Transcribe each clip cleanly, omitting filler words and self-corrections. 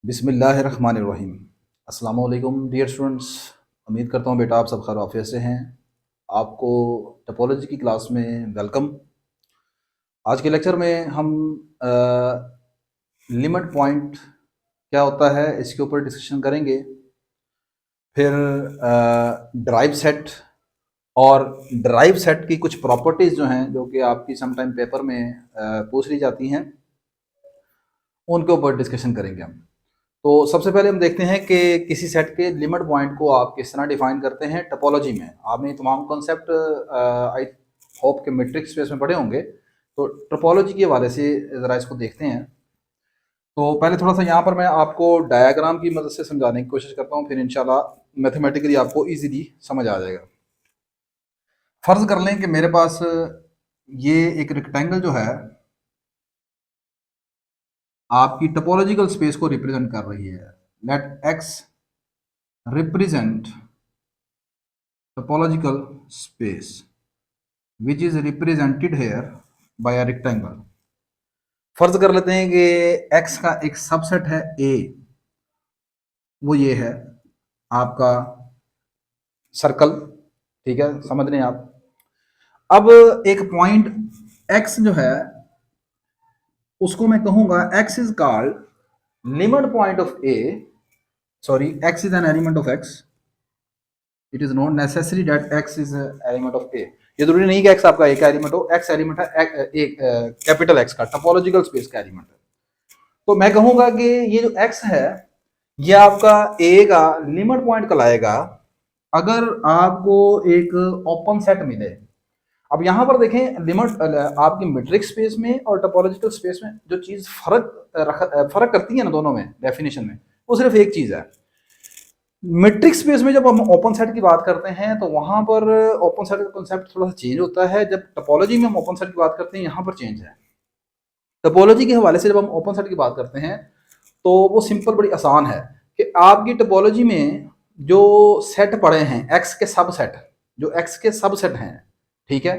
बिस्मिल्लाहिर्रहमानिर्रहीम। अस्सलाम वालेकुम डियर स्टूडेंट्स। उम्मीद करता हूँ बेटा आप सब खैर आफियत से हैं। आपको टोपोलॉजी की क्लास में वेलकम। आज के लेक्चर में हम लिमिट पॉइंट क्या होता है इसके ऊपर डिस्कशन करेंगे। फिर ड्राइव सेट और ड्राइव सेट की कुछ प्रॉपर्टीज़ जो हैं जो कि आपकी समटाइम पेपर में पूछ ली जाती हैं, उनके ऊपर डिस्कशन करेंगे हम। तो सबसे पहले हम देखते हैं कि किसी सेट के लिमिट पॉइंट को आप किस तरह डिफाइन करते हैं टोपोलॉजी में। आपने तमाम कॉन्सेप्ट आई होप के मैट्रिक्स स्पेस में पढ़े होंगे, तो टोपोलॉजी के हवाले से ज़रा इसको देखते हैं। तो पहले थोड़ा सा यहाँ पर मैं आपको डायग्राम की मदद से समझाने की कोशिश करता हूँ, फिर इंशाल्लाह मैथमेटिकली आपको ईजीली समझ आ जाएगा। फ़र्ज़ कर लें कि मेरे पास ये एक रेक्टेंगल जो है आपकी टोपोलॉजिकल स्पेस को रिप्रेजेंट कर रही है। Let x represent topological space which is represented here by a rectangle। फर्ज कर लेते हैं कि x का एक सबसेट है a, वो ये है आपका सर्कल। ठीक है, समझ रहे हैं आप। अब एक पॉइंट x जो है उसको मैं कहूंगा x is called limit point of a। Sorry, x is an element of x। It is not necessary that x is element of a। ये जरूरी नहीं कि x आपका एक एलिमेंट हो। x एलिमेंट है एक कैपिटल x का टोपोलॉजिकल स्पेस का एलिमेंट है। तो मैं कहूंगा कि ये जो x है ये आपका a का लिमिट पॉइंट कहलाएगा अगर आपको एक ओपन सेट मिले। अब यहां पर देखें, लिमिट आपकी मीट्रिक स्पेस में और टोपोलॉजिकल स्पेस में जो चीज फर्क करती है ना दोनों में डेफिनेशन में, वो सिर्फ एक चीज है। मीट्रिक स्पेस में जब हम ओपन सेट की बात करते हैं तो वहां पर ओपन सेट का कॉन्सेप्ट थोड़ा सा चेंज होता है। जब टोपोलॉजी में हम ओपन सेट की बात करते हैं यहाँ पर चेंज है। टोपोलॉजी के हवाले से जब हम ओपन सेट की बात करते हैं तो वो सिंपल बड़ी आसान है कि आपकी टोपोलॉजी में जो सेट पड़े हैं एक्स के सब सेट, जो एक्स के सब सेट हैं, ठीक है,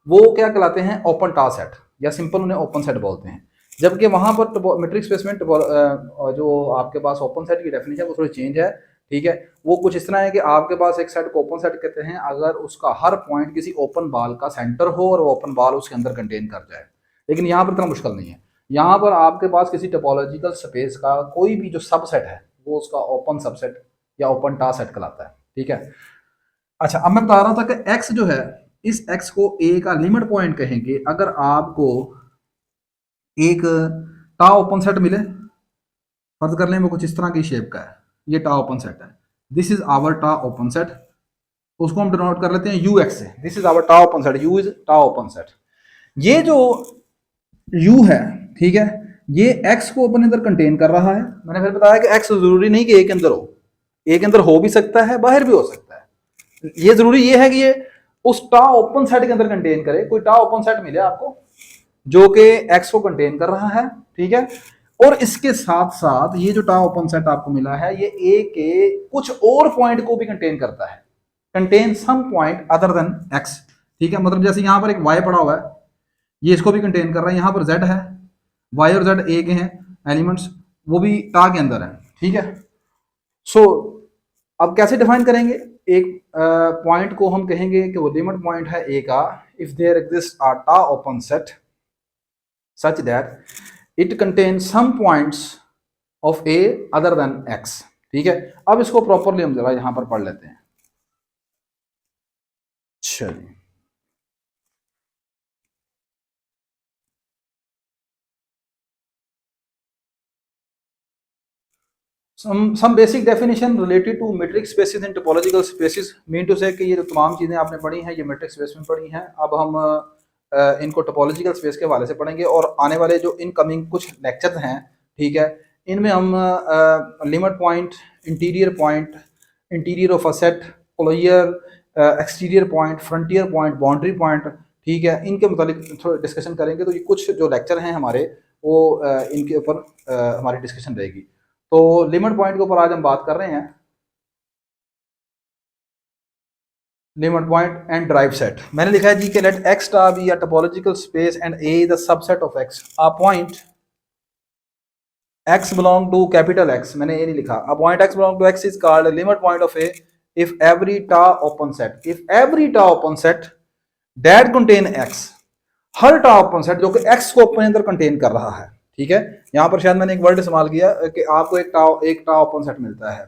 वो क्या कहलाते हैं? ओपन टा सेट, या सिंपल उन्हें ओपन सेट बोलते हैं। जबकि वहां पर मीट्रिक स्पेस में जो आपके पास ओपन सेट की डेफिनेशन वो थोड़ी चेंज है। ठीक है, वो कुछ इस तरह है कि आपके पास एक सेट को ओपन सेट कहते हैं अगर उसका हर पॉइंट किसी ओपन बॉल का सेंटर हो और वो ओपन बॉल उसके अंदर कंटेन कर जाए। लेकिन यहाँ पर इतना मुश्किल नहीं है। यहाँ पर आपके पास किसी टोपोलॉजिकल स्पेस का कोई भी जो सबसेट है वो उसका ओपन सबसेट या ओपन टा सेट कहलाता है। ठीक है। अच्छा, अब मैं बता रहा था कि x जो है, इस x को a का लिमिट पॉइंट कहेंगे अगर आपको एक टा ओपन सेट मिले। फर्ज कर लें वो कुछ इस तरह की शेप का है, ये टा ओपन सेट है, दिस इज आवर टा ओपन सेट। उसको हम डिनोट कर लेते हैं यू एक्स से। दिस इज आवर टा ओपन सेट, यू इज टा ओपन सेट। ये जो u है, ठीक है, ये x को अपने अंदर कंटेन कर रहा है। मैंने फिर बताया कि x जरूरी नहीं कि a के अंदर हो, a के अंदर हो भी सकता है, बाहर भी हो सकता है। ये जरूरी ये है कि ये उस टा ओपन सेट के अंदर कंटेन करे। कोई टा ओपन सेट मिले आपको जो कि x को कंटेन कर रहा है, ठीक है, और इसके साथ साथ ये जो टा ओपन सेट आपको मिला है ये a के कुछ और पॉइंट को भी कंटेन करता है, contain some point other than x। ठीक है, मतलब जैसे यहां पर एक y पड़ा हुआ है, ये इसको भी कंटेन कर रहा है। यहाँ पर z है, y और z a के हैं एलिमेंट्स, वो भी टा के अंदर है। ठीक है। सो अब कैसे डिफाइन करेंगे? एक पॉइंट को हम कहेंगे कि वो लिमिट पॉइंट है a का if there exist a tau open set such that it contain some points of a other than x। ठीक है, अब इसको प्रॉपरली हम जरा यहां पर पढ़ लेते हैं। चलिए, some basic definition related to metric spaces and topological spaces mean to say कि ये जो तमाम चीज़ें आपने पढ़ी हैं ये metric space में पढ़ी हैं। अब हम इनको टोपोलॉजिकल स्पेस के हवाले से पढ़ेंगे और आने वाले जो इनकमिंग कुछ लेक्चर्स हैं, ठीक है, इनमें हम limit point, interior of a set, closure, exterior point, frontier point, boundary point, ठीक है, इनके मुतालिक थोड़ा डिस्कशन करेंगे। तो ये कुछ जो लेक्चर हैं हमारे वो इनके ऊपर हमारी डिस्कशन रहेगी। तो लिमिट पॉइंट के ऊपर आज हम बात कर रहे हैं, limit point and derived set. मैंने लिखा है जी के let x star be a topological space and a is the subset of x. A point x belong to capital X, मैंने ये नहीं लिखा, a point x belong to x is called a limit point of A if every tau open set, if every tau open set that contain x, her tau open set जो कि x को अपने अंदर contain कर रहा है, ठीक है। यहां पर शायद मैंने एक वर्ड इस्तेमाल किया कि आपको एक tau open set मिलता है,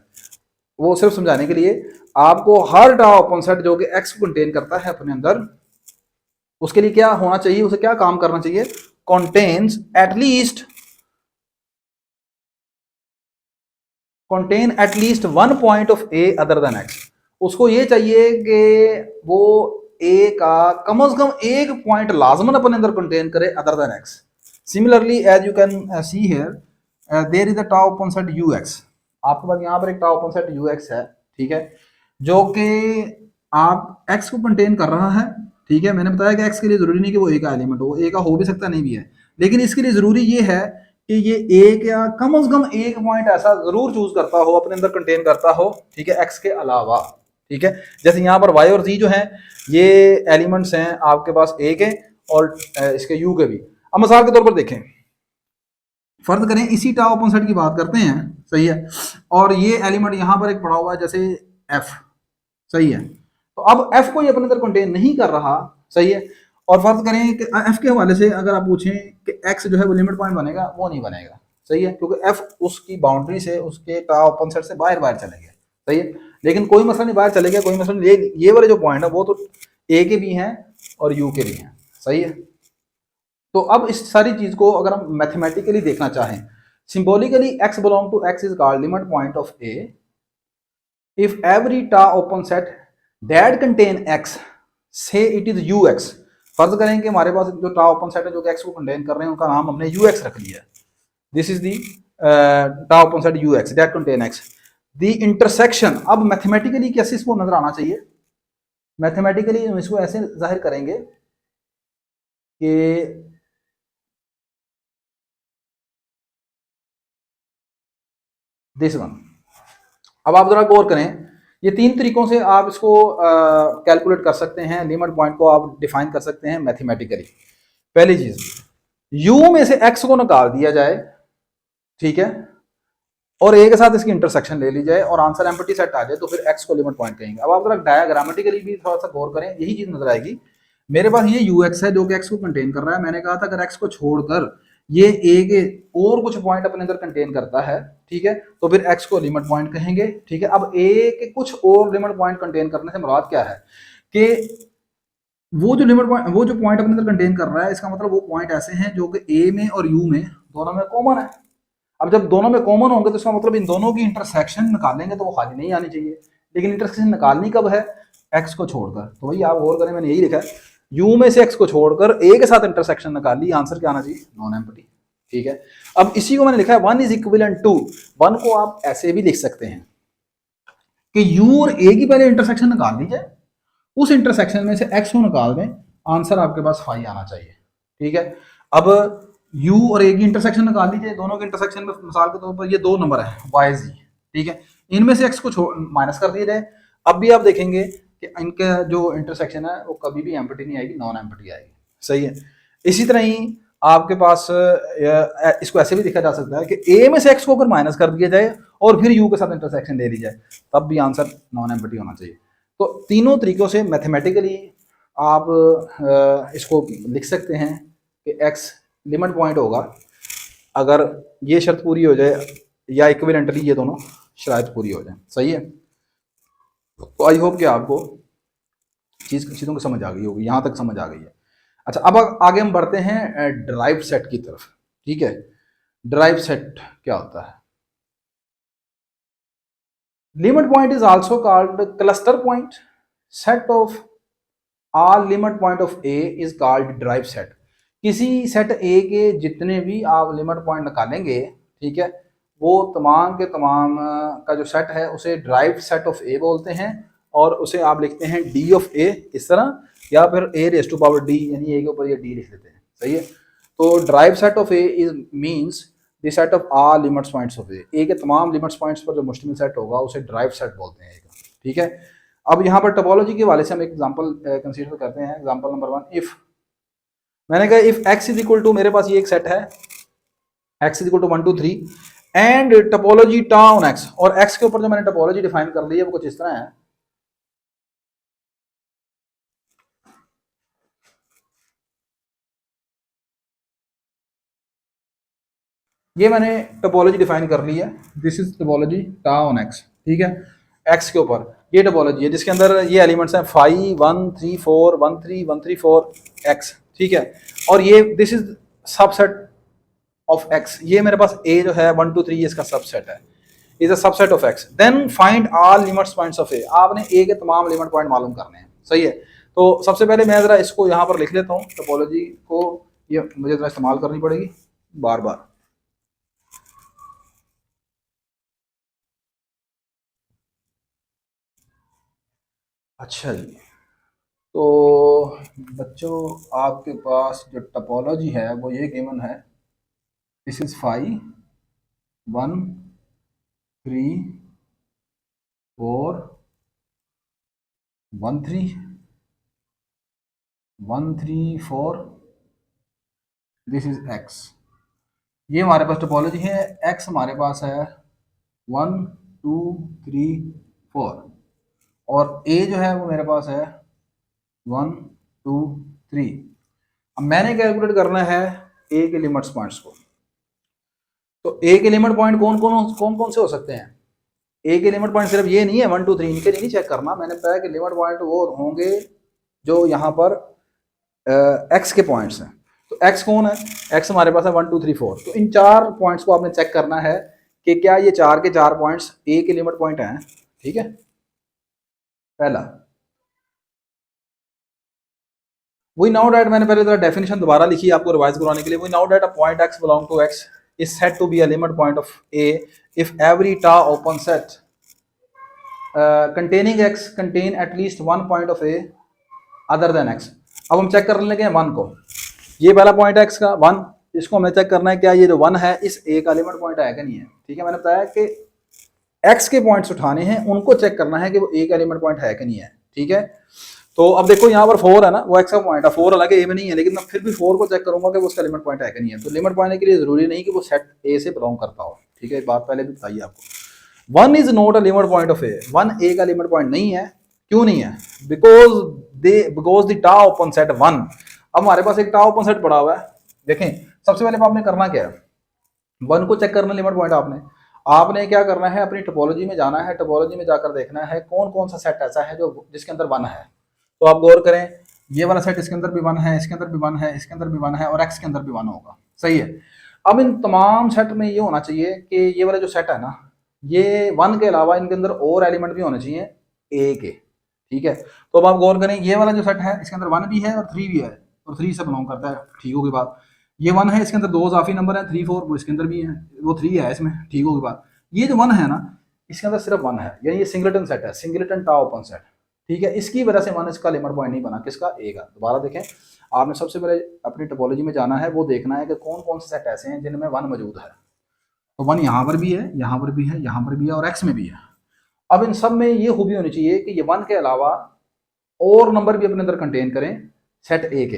वो सिर्फ समझाने के लिए, आपको हर tau open set जो कि x को कंटेन करता है अपने अंदर, उसके लिए क्या होना चाहिए, उसे क्या काम करना चाहिए, contains at least contain at least one point of A other than X, उसको ये चाहिए कि वो A का कम से कम एक पॉइंट लाजमन अपने अंदर कंटेन करे other than X। Similarly as you can see here there is a tau open set UX, आपके पास यहाँ पर एक tau open set UX है, ठीक है, जो कि आप X को कंटेन कर रहा है, ठीक है। मैंने बताया कि X के लिए जरूरी नहीं कि वो A का एलिमेंट हो, A का हो भी सकता नहीं भी है, लेकिन इसके लिए जरूरी ये है कि ये एक या कम से कम एक पॉइंट ऐसा जरूर चूज करता हो, अपने अंदर कंटेन करता हो, ठीक है, एक्स के अलावा, ठीक है। जैसे यहाँ पर वाई और जी जो हैं ये एलिमेंट्स हैं आपके पास ए के और इसके यू के भी। अब मिसाल के तौर पर देखें, फर्ज करें इसी tau ओपन सेट की बात करते हैं, सही है, और ये एलिमेंट यहाँ पर एक पड़ा हुआ है जैसे एफ, सही है, तो अब एफ को ये अपने अंदर कंटेन नहीं कर रहा, सही है, और फर्ज करें कि एफ के हवाले से अगर आप पूछें कि एक्स जो है वो लिमिट पॉइंट बनेगा, वो नहीं बनेगा, सही है, क्योंकि एफ उसकी बाउंड्री से, उसके tau ओपन सेट से बाहर बाहर चले गए, सही है। लेकिन कोई मसला नहीं, बाहर चले गया कोई मसला नहीं, ये वाले जो पॉइंट है वो तो ए के भी हैं और यू के भी हैं, सही है। तो अब इस सारी चीज को अगर हम मैथमेटिकली देखना चाहें, symbolically x belong to x is called limit point of A if every tau open set that contain x, say it is ux, फर्ज करें कि हमारे पास जो tau open set है जो कि x को कंटेन कर रहे हैं उनका नाम हमने ux रख लिया, this is the tau open set ux that contain x, the intersection, अब मैथमेटिकली कैसे इसको नजर आना चाहिए, मैथमेटिकली हम इसको ऐसे जाहिर करेंगे कि दिस वन। अब आप जरा गौर करें, ये तीन तरीकों से आप इसको कैलकुलेट कर सकते हैं, लिमिट पॉइंट को आप डिफाइन कर सकते हैं मैथमेटिकली। पहली चीज, u में से x को निकाल दिया जाए, ठीक है, और a के साथ इसकी इंटरसेक्शन ले ली जाए और आंसर एम्प्टी सेट आ जाए, तो फिर x को लिमिट पॉइंट कहेंगे। अब आप जरा डायग्रामेटिकली भी थोड़ा सा गौर करें, यही चीज नजर आएगी। मेरे पास ये ux है जो कि x को कंटेन कर रहा है, मैंने कहा था अगर x को छोड़कर ये a के और कुछ पॉइंट अपने अंदर कंटेन करता है, ठीक है, तो फिर x को लिमिट पॉइंट कहेंगे, ठीक है। अब a के कुछ और लिमिट पॉइंट कंटेन करने से मुराद क्या है कि वो जो लिमिट पॉइंट, वो जो पॉइंट अपने अंदर कंटेन कर रहा है, इसका मतलब वो पॉइंट ऐसे हैं जो कि a में और u में दोनों में कॉमन है। अब जब दोनों में कॉमन होंगे तो इसका मतलब इन दोनों की इंटरसेक्शन निकालेंगे तो वो खाली नहीं आनी चाहिए, लेकिन इंटरसेक्शन निकालनी कब है, x को छोड़कर। तो वही आप गौर करें, मैंने यही लिखा है, u में से x को छोड़कर a के साथ इंटरसेक्शन निकाल ली, आंसर क्या आना चाहिए, नॉन एम्प्टी, ठीक है। अब इसी को मैंने लिखा है 1 इज इक्विवेलेंट टू 1 को आप ऐसे भी लिख सकते हैं कि u और a की पहले इंटरसेक्शन निकाल ली जाए, उस इंटरसेक्शन में से x को निकाल दें, आंसर आपके पास 5 आना चाहिए, ठीक है। अब u और a की इंटरसेक्शन निकाल लीजिए, दोनों के इंटरसेक्शन में मिसाल के तौर पर ये दो नंबर है y z, ठीक है, इनमें से x को माइनस कर दिया जाए। अब भी आप देखेंगे कि इनका जो इंटरसेक्शन है वो कभी भी एम्प्टी नहीं आएगी, नॉन एम्प्टी आएगी, सही है। इसी तरह ही आपके पास इसको ऐसे भी देखा जा सकता है कि a में से x को अगर माइनस कर दिया जाए और फिर u के साथ इंटरसेक्शन ले ली जाए, तब भी आंसर नॉन एम्प्टी होना चाहिए। तो तीनों तरीकों से मैथमेटिकली आप इसको लिख सकते हैं कि x लिमिट पॉइंट होगा अगर ये शर्त पूरी हो जाए या इक्विवेलेंटली ये दोनों शराइत पूरी हो जाए, सही है। तो आई होप कि आपको चीज़ों की समझ आ गई होगी, यहाँ तक समझ आ गई है। अच्छा, अब आगे हम बढ़ते हैं ड्राइव सेट की तरफ, ठीक है। ड्राइव सेट क्या होता है, limit point is also called cluster point, set of all limit point of A is called derived set. किसी सेट ए के जितने भी आप लिमिट पॉइंट निकालेंगे, ठीक है, वो तमाम के तमाम का जो सेट है उसे ड्राइव सेट ऑफ ए बोलते हैं, और उसे आप लिखते हैं डी ऑफ ए इस तरह, या फिर ए रेज़ टू पावर डी, यानी ए के ऊपर ये डी लिख देते हैं, सही है। तो derived set of A is means the set of all limits points of A के तमाम लिमिट्स पॉइंट्स पर जो मुश्तमिल सेट होगा उसे ड्राइव सेट बोलते हैं, ठीक है। अब यहाँ पर टोपोलॉजी के वाले से हम एक एग्जांपल कंसीडर करते हैं। एग्जांपल नंबर 1, इफ मैंने कहा if x is equal to, मेरे पास ये एक सेट है x is equal to 1 2 3 and topology tau on x, और x के ऊपर जो मैंने टोपोलॉजी डिफाइन कर ली है वो कुछ इस तरह है। ये मैंने टोपोलॉजी डिफाइन कर ली है, this is topology tau on x, ठीक है। x के ऊपर ये टोपोलॉजी है जिसके अंदर ये एलिमेंट्स हैं 5 1 3 4 1 3 1 3 4 x, ठीक है। और ये this is subset of x, ये मेरे पास a जो है 1 2 3 इसका सबसेट है, is a subset of x। Then find all limits points of a, आपने a के तमाम लिमिट पॉइंट मालूम करने हैं, सही है। तो सबसे पहले मैं जरा इसको यहाँ पर लिख लेता हूँ, टोपोलॉजी को ये मुझे जरा इस्तेमाल करनी पड़ेगी बार बार। अच्छा जी, तो बच्चों आपके पास जो टोपोलॉजी है वो ये गिवन है, this is 5 1 3 4 1 3 1 3 4, this is x। ये हमारे पास टोपोलॉजी है, x हमारे पास है 1 2 3 4, और a जो है वो मेरे पास है 1 2 3। अब मैंने कैलकुलेट करना है a के लिमिट्स पॉइंट्स को। तो a के लिमिट पॉइंट कौन कौन से हो सकते हैं? a के लिमिट पॉइंट सिर्फ ये नहीं है 1 2 3, इनके नहीं चेक करना, मैंने बताया कि लिमिट पॉइंट वो होंगे जो यहाँ पर x के पॉइंट्स हैं। तो x कौन है? x हमारे पास है 1 2 3 4। तो इन चार पॉइंट्स को आपने चेक करना है कि क्या ये चार के चार पॉइंट्स a के लिमिट पॉइंट हैं, ठीक है। पहला वी नाउ दैट, मैंने पहले तो डेफिनेशन दोबारा लिखी है आपको रिवाइज करवाने के लिए। We now that a point x belong to x is said to be a limit point of a if every tau open set containing x contain at least one point of a other than x। अब हम check करने लगे हैं 1 को, ये पहला point है x का 1, इसको हमें चेक करना है क्या ये जो 1 है इस a का लिमिट पॉइंट है कि नहीं है, ठीक है। मैंने बताया कि x के पॉइंट्स उठाने हैं, उनको चेक करना है कि वो a का लिमिट पॉइंट है कि नहीं है, ठीक है। तो अब देखो यहाँ पर 4 है ना, वो x का पॉइंट है, 4 हालांकि a में नहीं है, लेकिन मैं फिर भी 4 को चेक करूंगा कि वो उसका लिमिट पॉइंट है कि नहीं है। तो लिमिट पॉइंट के लिए जरूरी नहीं कि वो सेट a से बिलोंग करता हो, ठीक है, बात पहले भी बताइए आपको। 1 is not a limit point of a, 1 a का लिमिट पॉइंट नहीं है। क्यों नहीं है? Because the tau open set 1। अब हमारे पास एक टाउ ओपन सेट पड़ा हुआ है, देखें सबसे पहले आपने करना क्या है, 1 को चेक करना लिमिट पॉइंट आपने क्या करना है, अपनी टोपोलॉजी में जाना है, टोपोलॉजी में जाकर देखना है कौन कौन सा सेट ऐसा है जो जिसके अंदर 1 है। तो आप गौर करें, ये वाला सेट इसके अंदर भी 1 है, इसके अंदर भी 1 है, इसके अंदर भी 1 है, और x के अंदर भी 1 होगा, सही है। अब इन तमाम सेट में ये होना चाहिए कि ये वाला जो सेट है ना, ये 1 के अलावा इनके अंदर और एलिमेंट भी होने चाहिए a के, ठीक है। तो अब आप गौर करें, ये वाला जो सेट है इसके अंदर 1 भी है और 3 भी है, और 3 से बिलोंग करता है, ठीक होगी बात। ये 1 है, इसके अंदर दो इजाफी नंबर है 3 4, वो इसके अंदर भी है, वो 3 है इसमें, ठीक होगी बात। ये जो 1 है ना, इसके अंदर सिर्फ 1 है, यानी ये सिंगलेटन सेट है, सिंगलेटन टाउ ओपन सेट, ठीक है। इसकी वजह से 1 इसका लिमिट पॉइंट नहीं बना, किसका? a का। दोबारा देखें, आपने सबसे पहले अपनी टोपोलॉजी में जाना है, वो देखना है कि कौन कौन से सेट ऐसे हैं जिनमें 1 मौजूद है। तो 1 यहाँ पर भी है, यहाँ पर भी है, यहाँ पर भी है, और x में भी है। अब इन सब में ये खूबी होनी चाहिए कि ये 1 के अलावा और नंबर भी अपने अंदर कंटेन करें सेट a के।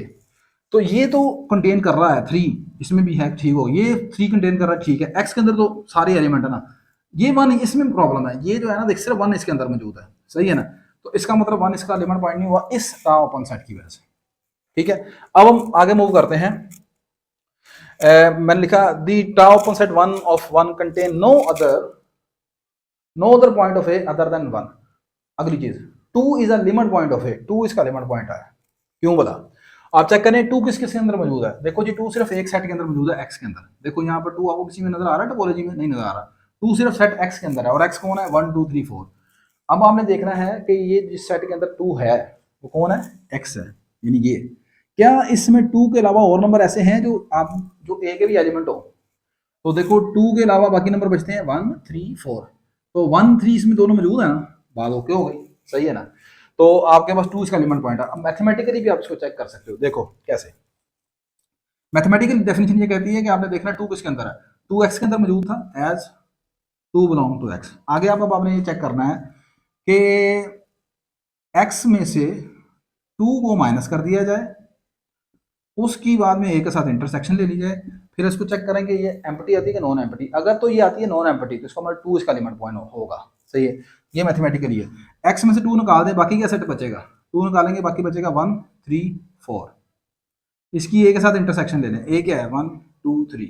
तो ये तो कंटेन कर रहा है 3, इसमें भी है, ठीक हो, ये 3 कंटेन कर रहा है, ठीक है। x के अंदर तो सारे एलिमेंट है ना, ये 1 इसमें प्रॉब्लम है, ये जो है ना देख सिर्फ 1 इसके अंदर मौजूद है, सही है ना। तो इसका मतलब 1 इसका लिमिट पॉइंट नहीं हुआ इस टाउ ओपन सेट की वजह से, ठीक है। अब हम आगे मूव करते हैं। मैंने लिखा the tau open set 1 of 1 contain no other point of A other than 1। अगली चीज 2 is a limit point of A, 2 इसका लिमिट पॉइंट है। क्यों बोला? आप चेक करें 2 किस किस के अंदर मौजूद है। देखो जी 2 सिर्फ एक सेट के अंदर मौजूद है, x के अंदर। देखो यहाँ पर 2 आपको किसी में नजर आ रहा है टोपोलॉजी में? नहीं नजर आ रहा। 2 सिर्फ सेट x के अंदर है, और x कौन है? 1 2 3 4। अब आपने देखना है कि ये जिस सेट के अंदर 2 है वो कौन है? x है, यानी ये। क्या इसमें 2 के अलावा और नंबर ऐसे हैं जो a के भी एलिमेंट हो? तो देखो 2 के अलावा बाकी नंबर बचते हैं 1 3 4। तो 1 3 इसमें दोनों मौजूद है ना, बात ओके हो गई, सही है ना। तो आपके पास 2 इसका लिमिट पॉइंट है। अब मैथमेटिकली भी आप इसको चेक कर सकते हो, देखो कैसे। मैथमेटिकल डेफिनेशन ये कहती है कि आपने देखना 2 किसके अंदर है, 2 x के अंदर मौजूद था, एज 2 बिलोंग टू x। आगे अब आपने ये चेक करना है कि x में से 2 को माइनस कर दिया जाए, उसकी बाद में a के साथ इंटरसेक्शन ले ली जाए, फिर इसको चेक करेंगे ये एम्प्टी आती है कि नॉन एम्प्टी। अगर तो ये आती है नॉन एम्प्टी तो इसका मतलब 2 इसका लिमिट पॉइंट होगा। सही है, ये मैथमेटिकली है। एक्स में से 2 निकाल दें, बाकी क्या सेट बचेगा, 2 निकालेंगे बाकी बचेगा 1 3 4। इसकी ए के साथ इंटरसेक्शन ले लें, ए क्या है 1 2 3।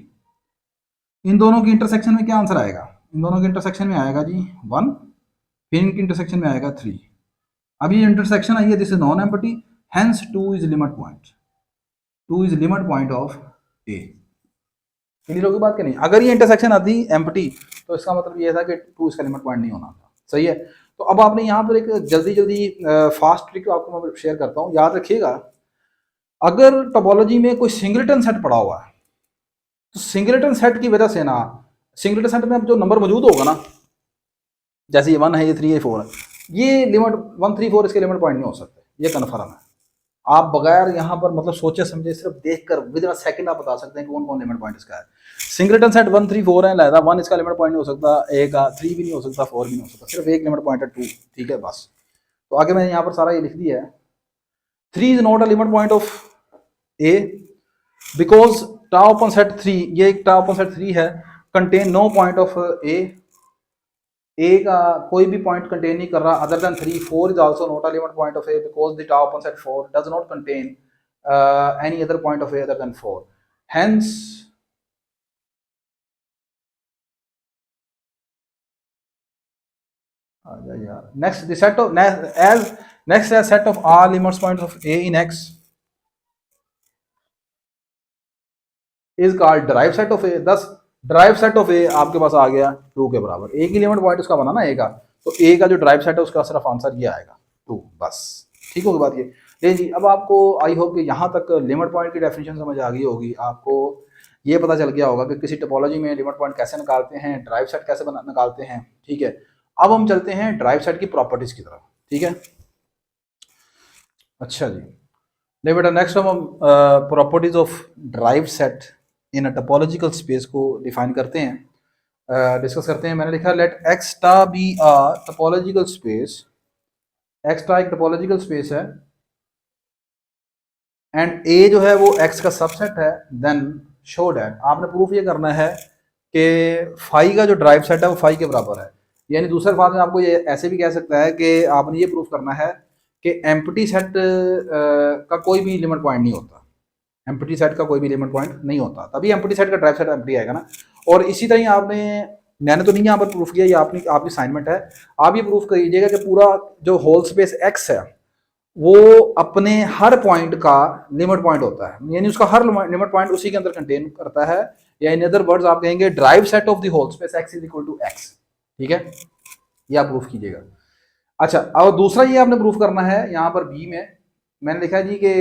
इन दोनों की इंटरसेक्शन में क्या आंसर आएगा, इन दोनों के इंटरसेक्शन में आएगा जी 1, फिर इनकी इंटरसेक्शन में आएगा 3। अब ये इंटरसेक्शन आई है, this is non empty, hence 2 is limit point, 2 is limit point of A. Clear होगी बात कि नहीं? अगर ये इंटरसेक्शन आती एम्प्टी तो इसका मतलब ये था कि 2 इसका लिमिट पॉइंट नहीं होना था। सही है, तो अब आपने यहाँ पर एक जल्दी फास्ट ट्रिक आपको मैं शेयर करता हूँ, याद रखिएगा। अगर टोपोलॉजी में कोई सिंगलेटन सेट पड़ा हुआ है तो सिंगलेटन सेट की वजह से ना, सिंगलेटन सेट में अब जो नंबर मौजूद होगा ना, जैसे ये 1 है, ये 3 है, 4 है, ये लिमिट 1 3 4 इसके लिमिट पॉइंट नहीं हो सकते, ये कन्फर्म है। आप बगैर यहाँ पर मतलब सोचे समझे सिर्फ देखकर विद इन सेकंड आप बता सकते हैं कि कौन कौन लिमिट पॉइंट इसका है। सिंगलेटन सेट 1 3 4 है, लहदा 1 इसका लिमिट पॉइंट नहीं हो सकता, ए का 3 भी नहीं हो सकता, 4 भी नहीं हो सकता, सिर्फ एक लिमिट पॉइंट है 2। ठीक है बस, तो आगे मैंने यहाँ पर सारा ये लिख दिया है। 3 is not a limit point of A because tau upon set 3, ये एक टाउ अपन सेट 3 है, कंटेन नो पॉइंट ऑफ ए का कोई भी पॉइंट कंटेन नहीं कर रहा other than 3। 4 is also not a limit point of A because the tau upon set 4 does not contain any other point of A other then 4। Hence यार next the set of as next as set of all limits points of A in X is called derived set of A. Thus derived set of ए आपके पास आ गया 2 के बराबर, ए की limit point उसका बना ना ए का, तो ए का जो ड्राइव सेट है उसका सिर्फ आंसर ये आएगा 2 बस। ठीक होगी बात ये। ले जी, अब आपको आई होप कि यहाँ तक लिमिट पॉइंट की डेफिनेशन समझ आ गई होगी, आपको ये पता चल गया होगा कि किसी टोपोलॉजी में लिमिट पॉइंट कैसे निकालते हैं, ड्राइव सेट कैसे निकालते हैं। ठीक है, अब हम चलते हैं ड्राइव सेट की प्रॉपर्टीज की तरफ। ठीक है, अच्छा जी, ले बेटा नेक्स्ट हम properties of derived set in a topological space को डिफाइन करते हैं, डिस्कस करते हैं। मैंने लिखा लेट एक्स टा B a topological space, x टा एक टोपोलॉजिकल स्पेस है एंड ए जो है वो एक्स का सबसेट है, देन शो दैट, आपने प्रूफ ये करना है कि फाई का जो ड्राइव सेट है वो फाई के बराबर है। यानी दूसरे अल्फाज में आपको ये ऐसे भी कह सकता है कि आपने ये प्रूफ करना है कि एम्प्टी सेट का कोई भी लिमिट पॉइंट नहीं होता, एम्प्टी सेट का कोई भी लिमिट पॉइंट नहीं होता, तभी एम्प्टी सेट का ड्राइव सेट एम्प्टी आएगा ना। और इसी तरह ही आपने, मैंने तो नहीं यहाँ पर प्रूफ किया, ये आपकी असाइनमेंट है, आप ये प्रूफ करिएगा कि पूरा जो होल स्पेस एक्स है वो अपने हर पॉइंट का लिमिट पॉइंट होता है, यानी उसका हर लिमिट पॉइंट उसी के अंदर कंटेन करता है, या इन अदर वर्ड्स आप कहेंगे derived set of the whole space x is equal to x. ठीक है, ये आप प्रूफ कीजिएगा। अच्छा, और दूसरा ये आपने प्रूफ करना है, यहाँ पर बी में मैंने लिखा जी कि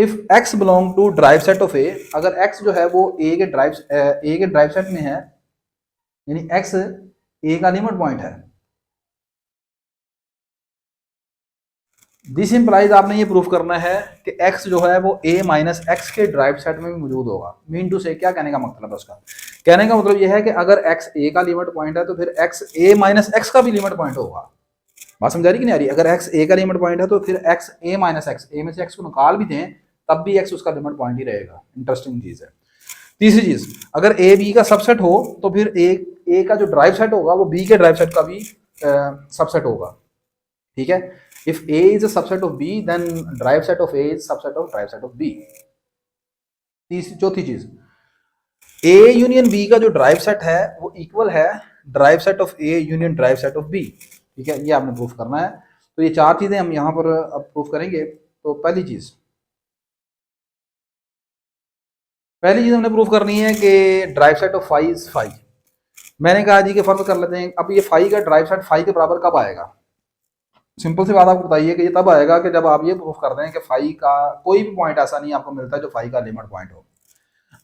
if X belong to derived set of A, अगर एक्स जो है वो ए के ड्राइव सेट में है, यानी एक्स ए का लिमिट पॉइंट है, दिस इंप्लाइज आपने ये प्रूफ करना है कि x जो है वो a माइनस एक्स के ड्राइव सेट में भी मौजूद होगा। मीन टू से क्या कहने का मतलब है उसका, कहने का मतलब ये है कि अगर x a का लिमिट पॉइंट है तो फिर x a माइनस एक्स का भी लिमिट पॉइंट होगा। बात समझ आ रही कि नहीं आ रही? अगर x a का लिमिट पॉइंट है तो फिर x a minus x, a में से x को निकाल भी दें तब भी x उसका लिमिट पॉइंट ही रहेगा। इंटरेस्टिंग चीज है। तीसरी चीज, अगर a b का सबसेट हो तो फिर a का जो ड्राइव सेट होगा वो b के ड्राइव सेट का भी सबसेट होगा। ठीक है, if A is a subset of B then drive set of A is subset of drive set of B। चौथी चीज, A यूनियन B का जो ड्राइव सेट है वो इक्वल है derived set of A union derived set of B। ठीक है, ये आपने प्रूफ करना है। तो ये 4 चीजें हम यहाँ पर अब प्रूफ करेंगे। तो पहली चीज हमने प्रूफ करनी है कि derived set of phi is phi. मैंने कहा जी कि फर्ज कर लेते हैं, अब ये फाई का ड्राइव सेट फाई के बराबर कब आएगा? सिंपल सी बात आपको बताइए कि ये तब आएगा कि जब आप ये प्रूफ कर दें कि फाई का कोई भी पॉइंट ऐसा नहीं आपको मिलता जो फाई का लिमिट पॉइंट हो।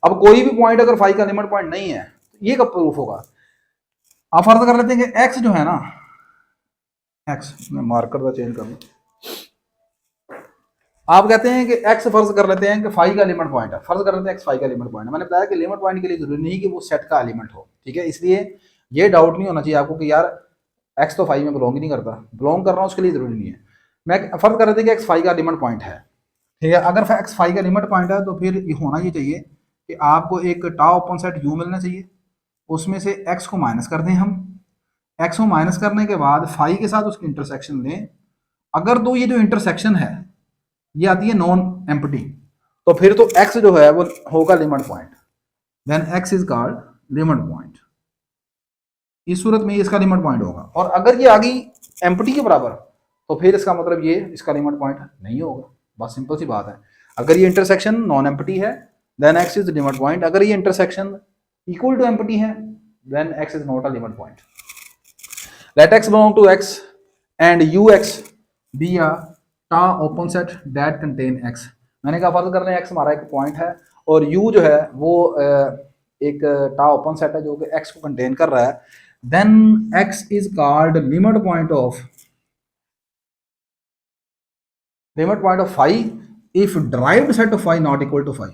अब कोई भी पॉइंट अगर फाई का लिमिट पॉइंट नहीं है तो ये कब प्रूफ होगा? आप फर्ज कर लेते हैं कि एक्स जो है ना, एक्स, मैं मार्कर का चेंज कर लूं, आप कहते हैं कि एक्स फर्ज कर लेते हैं कि फाई का लिमिट पॉइंट है, फर्ज कर लेते हैं एक्स फाई का लिमिट पॉइंट है। मैंने बताया कि लिमिट पॉइंट के लिए जरूरी नहीं कि वो सेट का एलिमेंट हो। ठीक है, इसलिए ये डाउट नहीं होना चाहिए आपको कि यार एक्स तो फाई में बिलोंग ही नहीं करता, बिलोंग करना उसके लिए जरूरी नहीं है। मैं फर्ज कर रहे थे कि एक्स फाई का लिमिट पॉइंट है। ठीक है, अगर एक्स फाई का लिमिट पॉइंट है तो फिर ये होना ये चाहिए कि आपको एक टा ओपन सेट यू मिलना चाहिए, उसमें से एक्स को माइनस कर दें हम, एक्स को माइनस करने के बाद फाई के साथ उसकी इंटरसेक्शन लें। अगर तो ये जो इंटरसेक्शन है ये आती है नॉन एम्प्टी, तो फिर तो एक्स जो है वो होगा limit point, then x is called limit point. इस सूरत में इसका लिमिट पॉइंट होगा। और अगर ये आ गई एम्प्टी के बराबर तो फिर इसका मतलब ये इसका लिमिट पॉइंट नहीं होगा। बस सिंपल सी बात है। अगर ये इंटरसेक्शन नॉन एम्प्टी है then x is limit point, अगर ये इंटरसेक्शन इक्वल टू एम्प्टी है then x is not a limit point. Let X belong to X and U X be a tau open set that contain X. मैंने कहा फर्ज कर रहे हैं x हमारा एक पॉइंट है और यू जो है वो एक टा ओपन सेट है जो कि एक्स को कंटेन कर रहा है, then x is called limit point of phi if derived set of phi not equal to phi.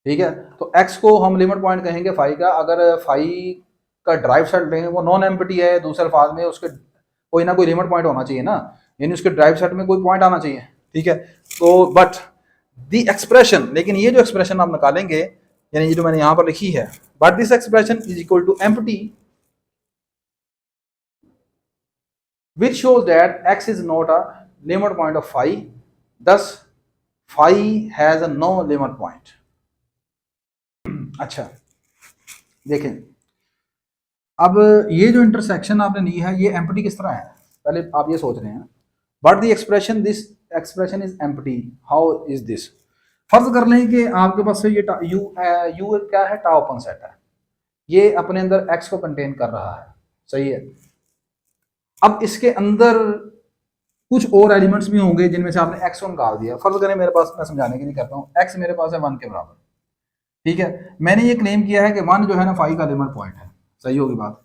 ठीक है, तो एक्स को हम लिमिट पॉइंट कहेंगे फाई का अगर फाई का ड्राइव सेट लेंगे वो नॉन एम्प्टी है, दूसरे अल्फाज में उसके कोई ना कोई लिमिट पॉइंट होना चाहिए ना, यानी उसके ड्राइव सेट में कोई पॉइंट आना चाहिए। ठीक है, तो बट दी एक्सप्रेशन, लेकिन ये जो एक्सप्रेशन आप निकालेंगे यानी ये जो मैंने यहां पर लिखी है, but this expression is equal to empty which shows that X is not a limit point of phi, thus phi has a no limit point. अच्छा देखें, अब ये जो इंटरसेक्शन आपने ली है ये एम्प्टी किस तरह है, पहले आप ये सोच रहे हैं, but the expression this expression is empty, how is this. फर्ज कर लें कि आपके पास से ये यू क्या है, टा ओपन सेट है, ये अपने अंदर एक्स को कंटेन कर रहा है, सही है। अब इसके अंदर कुछ और एलिमेंट्स भी होंगे जिनमें से आपने एक्स को निकाल दिया। फर्ज करें मेरे पास, मैं समझाने के लिए करता हूँ, एक्स मेरे पास है 1 के बराबर। ठीक है, मैंने ये क्लेम किया है कि 1 जो है ना फाई का लिमिट पॉइंट है, सही होगी बात।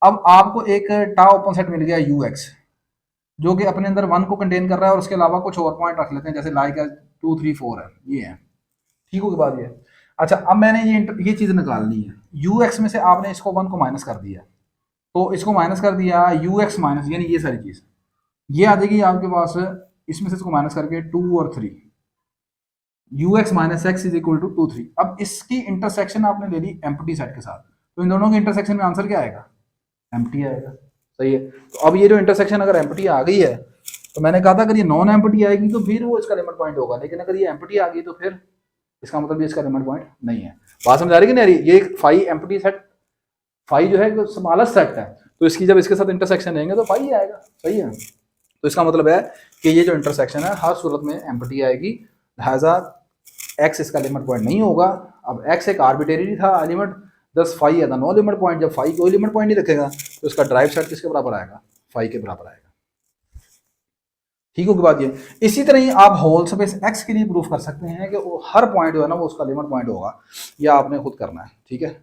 अब आपको एक टा ओपन सेट मिल गया यू एक्स जो कि अपने अंदर 1 को कंटेन कर रहा है और उसके अलावा कुछ और पॉइंट रख लेते हैं जैसे लाइक 2 3 4 है, ये है। ठीक होगी बात ये। अच्छा, अब मैंने ये चीज़ निकालनी है, यू एक्स में से आपने इसको 1 को माइनस कर दिया, तो इसको माइनस कर दिया यू एक्स माइनस, यानी ये सारी चीज़ ये आ जाएगी आपके पास, इसमें से इसको माइनस करके 2 और 3, u x minus x is equal to 2 3। अब इसकी इंटरसेक्शन आपने ले ली एम्प्टी सेट के साथ, तो इन दोनों के इंटरसेक्शन में आंसर क्या आएगा, एम्प्टी आएगा, सही है। तो अब ये जो इंटरसेक्शन अगर एम्प्टी आ गई है, तो मैंने कहा था अगर ये नॉन एम्प्टी आएगी तो फिर वो इसका लिमिट पॉइंट होगा, लेकिन अगर ये एम्प्टी आ गई तो फिर इसका मतलब ये इसका लिमिट पॉइंट नहीं है। बात समझ आ रही कि नहीं आ रही। ये फाई एम्प्टी सेट, फाई जो है स्मॉलेस्ट सेट है, तो इसकी जब इसके साथ इंटरसेक्शन लेंगे तो फाई आएगा, सही है। तो इसका मतलब है कि ये जो इंटरसेक्शन है हर सूरत में एम्प्टी आएगी, लिहाजा एक्स इसका लिमिट पॉइंट नहीं होगा। अब एक्स एक आर्बिट्रेरी था एलिमेंट, दस फाई है नो लिमिट पॉइंट, जब फाई कोई लिमिट पॉइंट नहीं रखेगा तो इसका ड्राइव सेट किसके बराबर आएगा, फाई के बराबर आएगा। ठीक होगी बात ये। इसी तरह ही आप होल स्पेस एक्स के लिए प्रूफ कर सकते हैं कि वो हर पॉइंट जो है ना वो उसका लिमिट पॉइंट होगा, या आपने खुद करना है। ठीक है,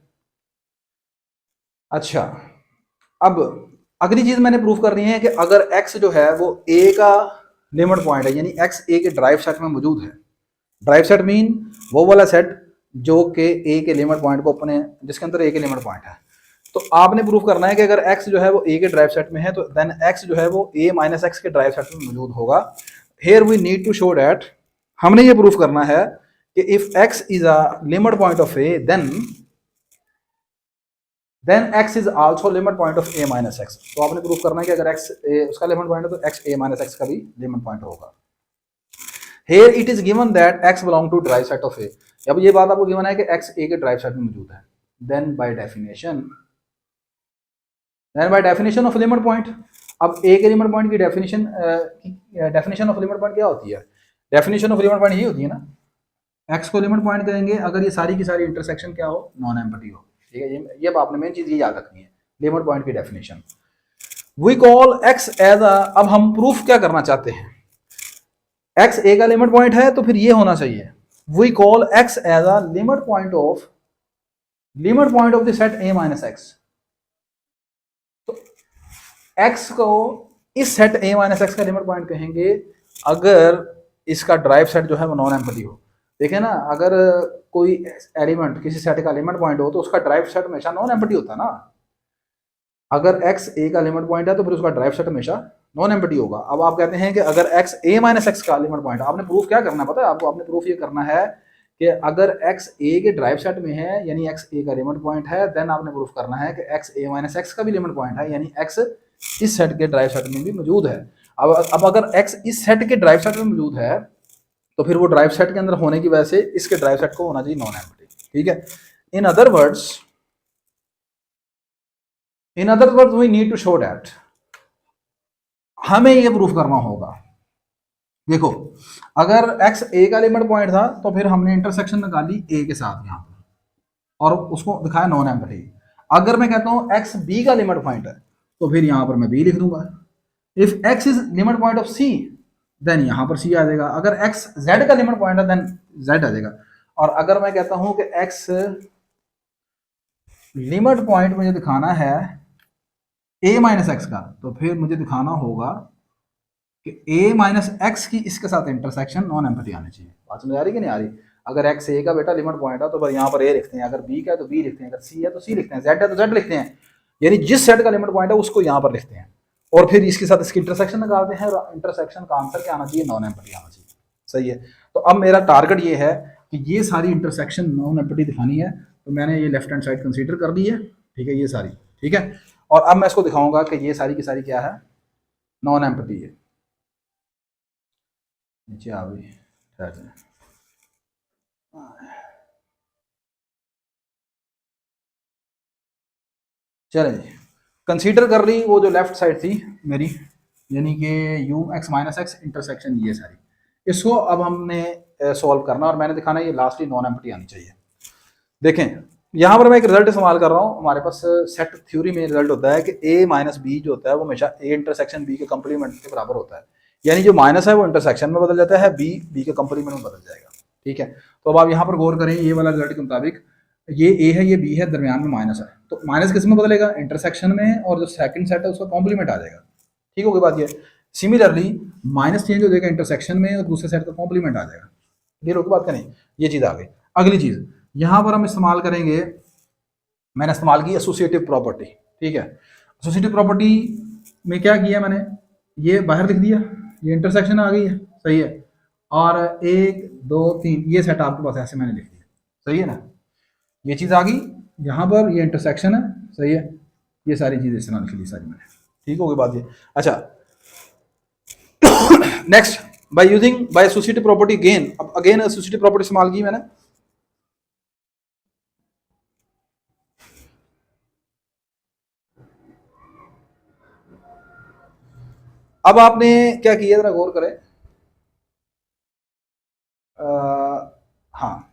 अच्छा अब अगली चीज मैंने प्रूफ करनी है कि अगर एक्स जो है वो ए का लिमिट पॉइंट है, यानी एक्स ए के ड्राइव सेट में मौजूद है। ड्राइव सेट मीन वो वाला सेट जो कि ए के लिमिट पॉइंट को अपने, जिसके अंदर ए के लिमिट पॉइंट है। तो आपने प्रूफ करना है कि अगर x जो है वो a के ड्राइव सेट में है तो देन x जो है वो a माइनस एक्स के ड्राइव सेट में मौजूद होगा। Here we need to show that, हमने ये प्रूफ करना है कि if x is a limit point of a then x is also limit point of a minus x. तो आपने प्रूफ करना है कि अगर x उसका लिमिट पॉइंट है तो x a माइनस एक्स का भी लिमिट पॉइंट होगा। Here it is given that x belong to derived set of a। अब ये बात आपको गिवन है कि x a के ड्राइव सेट में मौजूद है, then by definition of limit point. अब ए के लिमिट पॉइंट की डेफिनेशन ऑफ लिमिट पॉइंट क्या होती है, डेफिनेशन ऑफ लिमिट पॉइंट ये होती है ना, एक्स को लिमिट पॉइंट करेंगे अगर ये सारी की सारी इंटरसेक्शन क्या हो, नॉन एम्प्टी हो। ठीक है, ये आपने मेन चीज ये याद रखनी है, लिमिट पॉइंट की definition. We call x as a, अब हम प्रूफ क्या करना चाहते हैं, एक्स ए का लिमिट पॉइंट है तो फिर ये होना चाहिए, we call x as a limit point of the set A minus x. X को इस सेट ए माइनस एक्स का लिमिट पॉइंट कहेंगे अगर इसका ड्राइव सेट जो है वो नॉन एम्प्टी हो। देखें ना, अगर कोई एलिमेंट किसी सेट का लिमिट पॉइंट हो तो उसका ड्राइव सेट हमेशा नॉन एम्प्टी होता है ना। अगर एक्स ए का लिमिट पॉइंट है तो फिर उसका ड्राइव सेट हमेशा नॉन एम्प्टी होगा। अब आप कहते हैं कि अगर एक्स ए माइनस एक्स का लिमिट पॉइंट, आपने प्रूफ क्या करना है पता है आपको, आपने प्रूफ ये करना है कि अगर एक्स ए के ड्राइव सेट में है यानी एक्स ए का लिमिट पॉइंट है, देन आपने प्रूफ करना है कि एक्स ए माइनस एक्स का भी लिमिट पॉइंट है, यानी एक्स इस सेट के ड्राइव सेट में भी मौजूद है। अब अगर एक्स इस सेट के ड्राइव सेट में मौजूद है तो फिर वो ड्राइव सेट के अंदर होने की वजह से इसके ड्राइव सेट को होना चाहिए नॉन एम्प्टी। ठीक है, in other words we need to show that, हमें ये प्रूफ करना होगा। देखो, अगर एक्स ए का लिमिट पॉइंट था तो फिर हमने इंटरसेक्शन निकाली ए के साथ यहाँ पर और उसको दिखाया नॉन एम्प्टी। अगर मैं कहता हूँ एक्स बी का लिमिट पॉइंट है तो फिर यहाँ पर मैं बी लिख दूंगा। If x is limit point of C then यहाँ पर सी आ जाएगा। अगर एक्स जेड का लिमिट पॉइंट है देन जेड आ जाएगा। और अगर मैं कहता हूँ कि एक्स लिमिट पॉइंट मुझे दिखाना है ए माइनस एक्स का, तो फिर मुझे दिखाना होगा कि ए माइनस एक्स की इसके साथ इंटरसेक्शन नॉन एम्प्टी आनी चाहिए। बात समझ आ रही कि नहीं आ रही? अगर एक्स ए का बेटा लिमिट पॉइंट है तो यहाँ पर ए लिखते हैं, अगर बी का है तो बी लिखते हैं, अगर सी है तो सी लिखते हैं, जेड है तो जेड लिखते हैं, यानी जिस सेट का लिमिट पॉइंट है उसको यहाँ पर लिखते हैं और फिर इसके साथ इसकी इंटरसेक्शन निकालते हैं और इंटरसेक्शन का आंसर क्या आना चाहिए? नॉन एम्प्टी आना चाहिए। सही है, तो अब मेरा टारगेट ये है कि ये सारी इंटरसेक्शन नॉन एम्प्टी दिखानी है, तो मैंने ये लेफ्ट हैंड साइड कंसीडर कर ली है। ठीक है, ये सारी ठीक है, और अब मैं इसको दिखाऊंगा कि ये सारी की सारी क्या है? नॉन एम्प्टी है। नीचे आ गई, चले जी, कंसीडर कर ली वो जो लेफ्ट साइड थी मेरी, यानी कि you x minus x intersection ये सारी, इसको अब हमने सॉल्व करना और मैंने दिखाना ये लास्टली नॉन एम्प्टी आनी चाहिए। देखें, यहाँ पर मैं एक रिजल्ट इस्तेमाल कर रहा हूँ। हमारे पास सेट थ्योरी में रिजल्ट होता है कि ए माइनस बी जो होता है वो हमेशा ए इंटरसेक्शन बी के कंप्लीमेंट के बराबर होता है, यानी जो माइनस है वो इंटरसेक्शन में बदल जाता है, बी बी के कंप्लीमेंट में बदल जाएगा। ठीक है, तो अब आप यहाँ पर गौर करें, ये वाला रिजल्ट के मुताबिक ये ए है, ये बी है, दरमियान में माइनस है, तो माइनस किस में बदलेगा? इंटरसेक्शन में, और जो सेकंड सेट है उसका कॉम्प्लीमेंट आ जाएगा। ठीक होगी बात ये। सिमिलरली माइनस चेंज हो जाएगा इंटरसेक्शन में और दूसरे सेट का कॉम्प्लीमेंट आ जाएगा। क्लियर होगी बात का नहीं? ये चीज़ आ गई। अगली चीज़ यहाँ पर हम इस्तेमाल करेंगे, मैंने इस्तेमाल की एसोसिएटिव प्रॉपर्टी। ठीक है, एसोसिएटिव प्रॉपर्टी में क्या किया मैंने? ये बाहर लिख दिया, ये इंटरसेक्शन आ गई है, सही है, और 1 2 3 ये सेट आपके पास ऐसे मैंने लिख दिया, सही है ना? ये चीज़ आ गई यहाँ पर, ये इंटरसेक्शन है, सही है, ये सारी चीज़ इस तरह लिख ली सारी मैंने। ठीक हो गई बात ये। अच्छा, next, by associative property again, अब अगेन एसोसिएटिव प्रॉपर्टी इस्तेमाल की मैंने। अब आपने क्या किया जरा गौर करें। हाँ,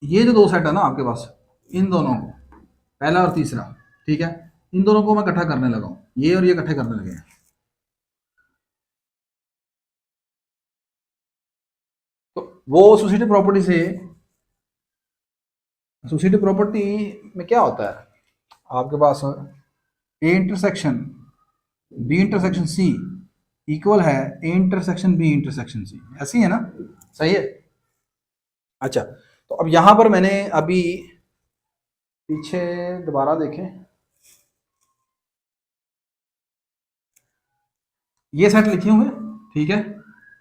ये जो दो सेट है ना आपके पास, इन दोनों को, पहला और तीसरा, ठीक है, इन दोनों को मैं इकट्ठा करने लगा हूं, ये और ये इकट्ठे करने लगे हैं। तो वो एसोसिएटिव प्रॉपर्टी से, एसोसिएटिव प्रॉपर्टी में क्या होता है आपके पास? A intersection B intersection C equal है A intersection B intersection C, ऐसी है ना? सही है। अच्छा, तो अब यहां पर मैंने अभी पीछे दोबारा देखें, ये सेट लिखे हुए, ठीक है,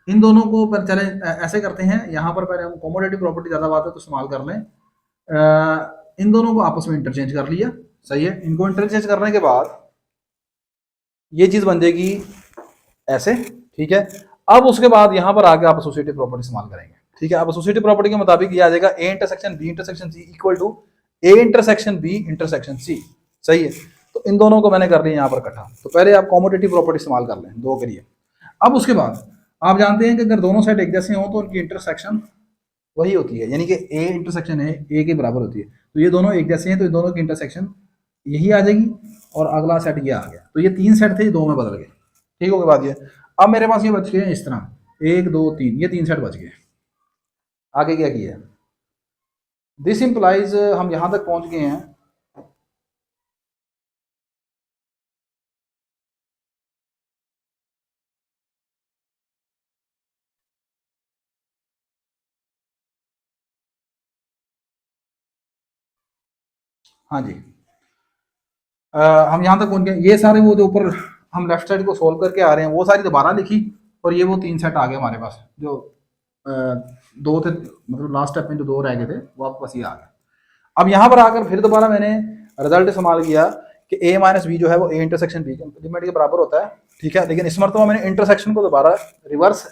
इन दोनों को पर चले ऐसे करते हैं, यहाँ पर पहले हम कॉमोडेटिव प्रॉपर्टी ज़्यादा बात है तो इस्तेमाल कर लें। इन दोनों को आपस में इंटरचेंज कर लिया, सही है। इनको इंटरचेंज करने के बाद ये चीज़ बन जाएगी ऐसे, ठीक है। अब उसके बाद यहाँ पर आके आप एसोसिएटिव प्रॉपर्टी इस्तेमाल करेंगे, ठीक है। अब एसोसिएटिव प्रॉपर्टी के मुताबिक ये आ जाएगा A intersection B intersection C equal to A intersection B intersection C, सही है। तो इन दोनों को मैंने कर लिया यहाँ पर इकट्ठा। तो पहले आप कॉमोडेटिव प्रॉपर्टी इस्तेमाल कर लें दो के लिए। अब उसके बाद आप जानते हैं कि अगर दोनों साइड एक जैसे हों तो उनकी इंटरसेक्शन वही होती है, यानी कि ए इंटरसेक्शन है ए के बराबर होती है। तो ये दोनों एक जैसे हैं तो ये दोनों की इंटरसेक्शन यही आ जाएगी और अगला सेट ये आ गया। तो ये 3 सेट थे, ये 2 में बदल गए, ठीक हो गया बात ये। अब मेरे पास ये बच गए इस तरह 1 2 3, ये 3 सेट बच गए। आगे क्या किया? दिस इंप्लाइज हम यहां तक पहुंच गए हैं, हाँ जी, हम यहाँ तक पहुंच गए। ये सारे वो जो ऊपर हम लेफ्ट साइड को सोल्व करके आ रहे हैं वो सारी दोबारा लिखी और ये वो 3 सेट आ गए हमारे पास जो दो थे, मतलब लास्ट स्टेप में जो दो रह गए थे वो आपके पास ये आ गया। अब यहाँ पर आकर फिर दोबारा मैंने रिजल्ट इस्तेमाल किया कि a माइनस बी जो है वो a इंटरसेक्शन b लिमिट के बराबर होता है, ठीक है। लेकिन इस मरतबा मैंने इंटरसेक्शन को दोबारा रिवर्स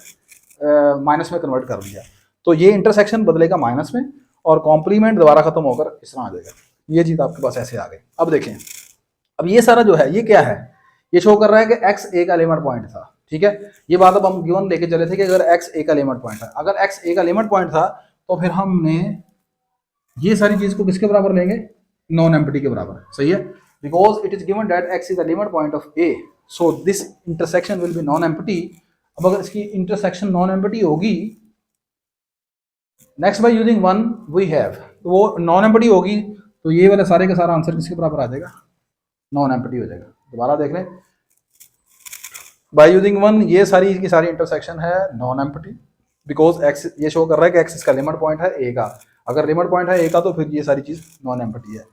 माइनस में कन्वर्ट कर दिया, तो ये इंटरसेक्शन बदलेगा माइनस में और कॉम्प्लीमेंट दोबारा खत्म होकर इस तरह आ जाएगा। ये चीज़ आपके पास ऐसे आ गई। अब देखें, अब ये सारा जो है ये क्या है, ये शो कर रहा है कि x a का लिमिट पॉइंट था, ठीक है। ये बात अब हम गिवन लेके चले थे कि अगर x a का लिमिट पॉइंट था, अगर x a का लिमिट पॉइंट था तो फिर हमने ये सारी चीज को किसके बराबर लेंगे, नॉन एम्प्टी के बराबर, सही है। Because it is given that x is the limit point of a, so this intersection will be non empty. अब अगर इसकी इंटरसेक्शन नॉन एम्प्टी होगी, next by using one we have, तो वो नॉन एम्प्टी होगी, तो ये वाला सारे का सारा आंसर किसके बराबर आ जाएगा, नॉन एम्प्टी हो जाएगा। दोबारा देख लें, बाय यूजिंग वन ये सारी की सारी इंटरसेक्शन है नॉन एम्प्टी, बिकॉज एक्स ये शो कर रहा है कि एक्स इसका लिमिट पॉइंट है ए का, अगर लिमिट पॉइंट है ए का तो फिर ये सारी चीज़ नॉन एम्प्टी है।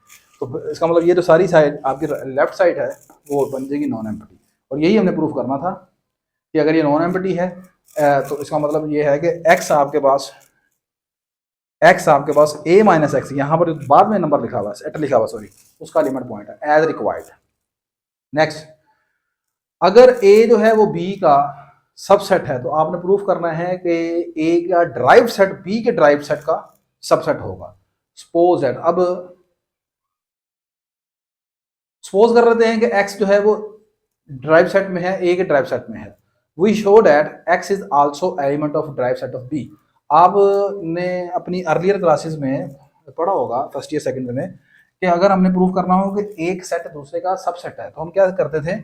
तो इसका मतलब ये जो सारी साइड आपकी लेफ्ट साइड है वो बन जाएगी नॉन एम्प्टी, और यही हमने प्रूफ करना था कि अगर ये नॉन एम्प्टी है तो इसका मतलब ये है कि एक्स आपके पास a माइनस एक्स, यहाँ पर बाद में नंबर लिखा हुआ है, सेट लिखा हुआ सॉरी, उसका लिमिट पॉइंट है एज रिक्वायर्ड। नेक्स्ट, अगर a जो है वो b का सबसेट है तो आपने प्रूफ करना है कि a का ड्राइव सेट b के ड्राइव सेट का सबसेट होगा। सपोज दैट, अब सपोज कर लेते हैं कि x जो है वो ड्राइव सेट में है, a के ड्राइव सेट में है। We show that x is also element of derived set of b। आपने अपनी अर्लियर क्लासेस में पढ़ा होगा फर्स्ट ईयर सेकंड में कि अगर हमने प्रूव करना हो कि एक सेट दूसरे का सबसेट है तो हम क्या करते थे,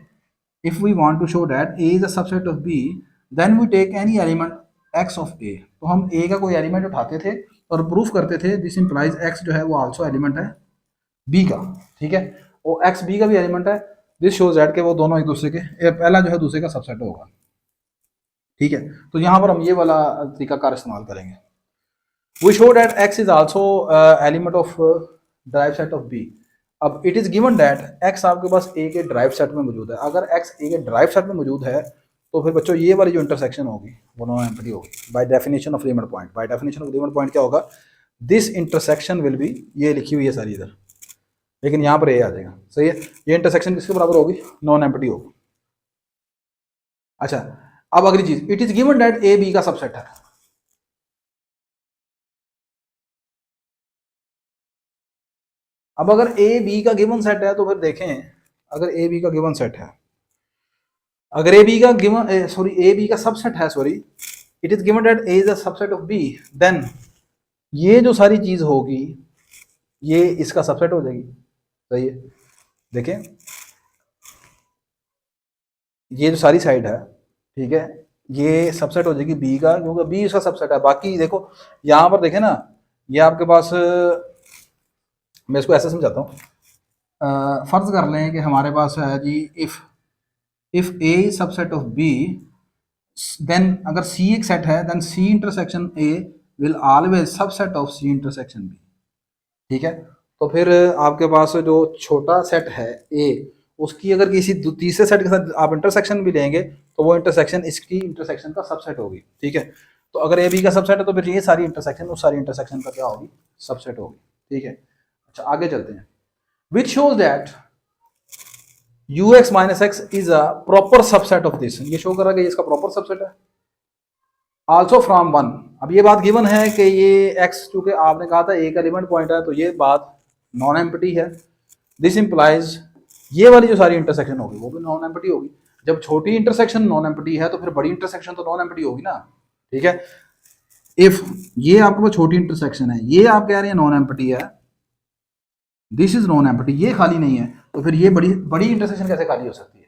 if we want to show that a is a subset of b then we take any element x of a, तो हम a का कोई एलिमेंट उठाते थे और प्रूफ करते थे दिस इंप्लाइज x जो है वो आल्सो एलिमेंट है b का, ठीक है। और x b का भी एलिमेंट है, दिस शोज दैट कि वो दोनों एक दूसरे के पहला जो है दूसरे का सबसेट होगा, ठीक है। तो यहाँ पर हम ये वाला तरीकाकार इस्तेमाल करेंगे। We show that x is also element of derived set of b। अब it is given that x आपके पास a के ड्राइव सेट में मौजूद है। अगर x a के ड्राइव सेट में मौजूद है तो फिर बच्चों ये वाली जो इंटरसेक्शन होगी वो नॉन एम्प्टी होगी bye definition of limit point. Bye definition of limit point क्या होगा, दिस इंटरसेक्शन विल बी, ये लिखी हुई है सारी इधर, लेकिन यहाँ पर a आ जाएगा, सही है। ये इंटरसेक्शन किसके बराबर होगी, नॉन एम्प्टी होगी। अच्छा, अब अगली चीज, it is given that a b का सबसेट है। अब अगर ए बी का गिवन सेट है तो फिर देखें, अगर ए बी का गिवन सेट है, अगर ए बी का गिवन ए बी का सबसेट है, it is given that A is a subset of B, then ये जो सारी चीज होगी ये इसका सबसेट हो जाएगी, सही है। देखें, ये जो सारी साइड है, ठीक है, ये सबसेट हो जाएगी बी का, क्योंकि बी इसका सबसेट है। बाकी देखो यहाँ पर देखें ना, ये आपके पास, मैं इसको ऐसे समझाता हूँ, फर्ज कर लें कि हमारे पास है जी if A subset of B, then अगर सी एक सेट है, then C intersection A will always subset of C intersection B, ठीक है। तो फिर आपके पास जो छोटा सेट है ए, उसकी अगर किसी तीसरे सेट के साथ आप इंटरसेक्शन भी लेंगे तो वो इंटरसेक्शन इसकी इंटरसेक्शन का सबसेट होगी, ठीक है। तो अगर ए बी का सबसेट है तो फिर ये सारी इंटरसेक्शन उस सारी इंटरसेक्शन का क्या होगी, सबसेट होगी, ठीक है। अच्छा, आगे चलते हैं। विच shows that ux minus x is a proper subset of this, ये शो कर रहा है कि इसका प्रॉपर सबसेट है आल्सो फ्रॉम वन। अब ये बात गिवन है कि ये x, चूंकि आपने कहा था एक एलिमेंट पॉइंट है, तो ये बात नॉन एम्प्टी है। दिस इंप्लाइज ये वाली जो सारी इंटरसेक्शन होगी वो भी नॉन एम्प्टी होगी। जब छोटी इंटरसेक्शन नॉन एम्प्टी है तो फिर बड़ी इंटरसेक्शन तो नॉन एम्प्टी होगी ना, ठीक है। इफ ये आपके पास छोटी इंटरसेक्शन है, ये आप कह रहे हैं नॉन एम्प्टी है, दिस इज नॉन एम्प्टी, ये खाली नहीं है, तो फिर ये बड़ी इंटरसेक्शन कैसे खाली हो सकती है,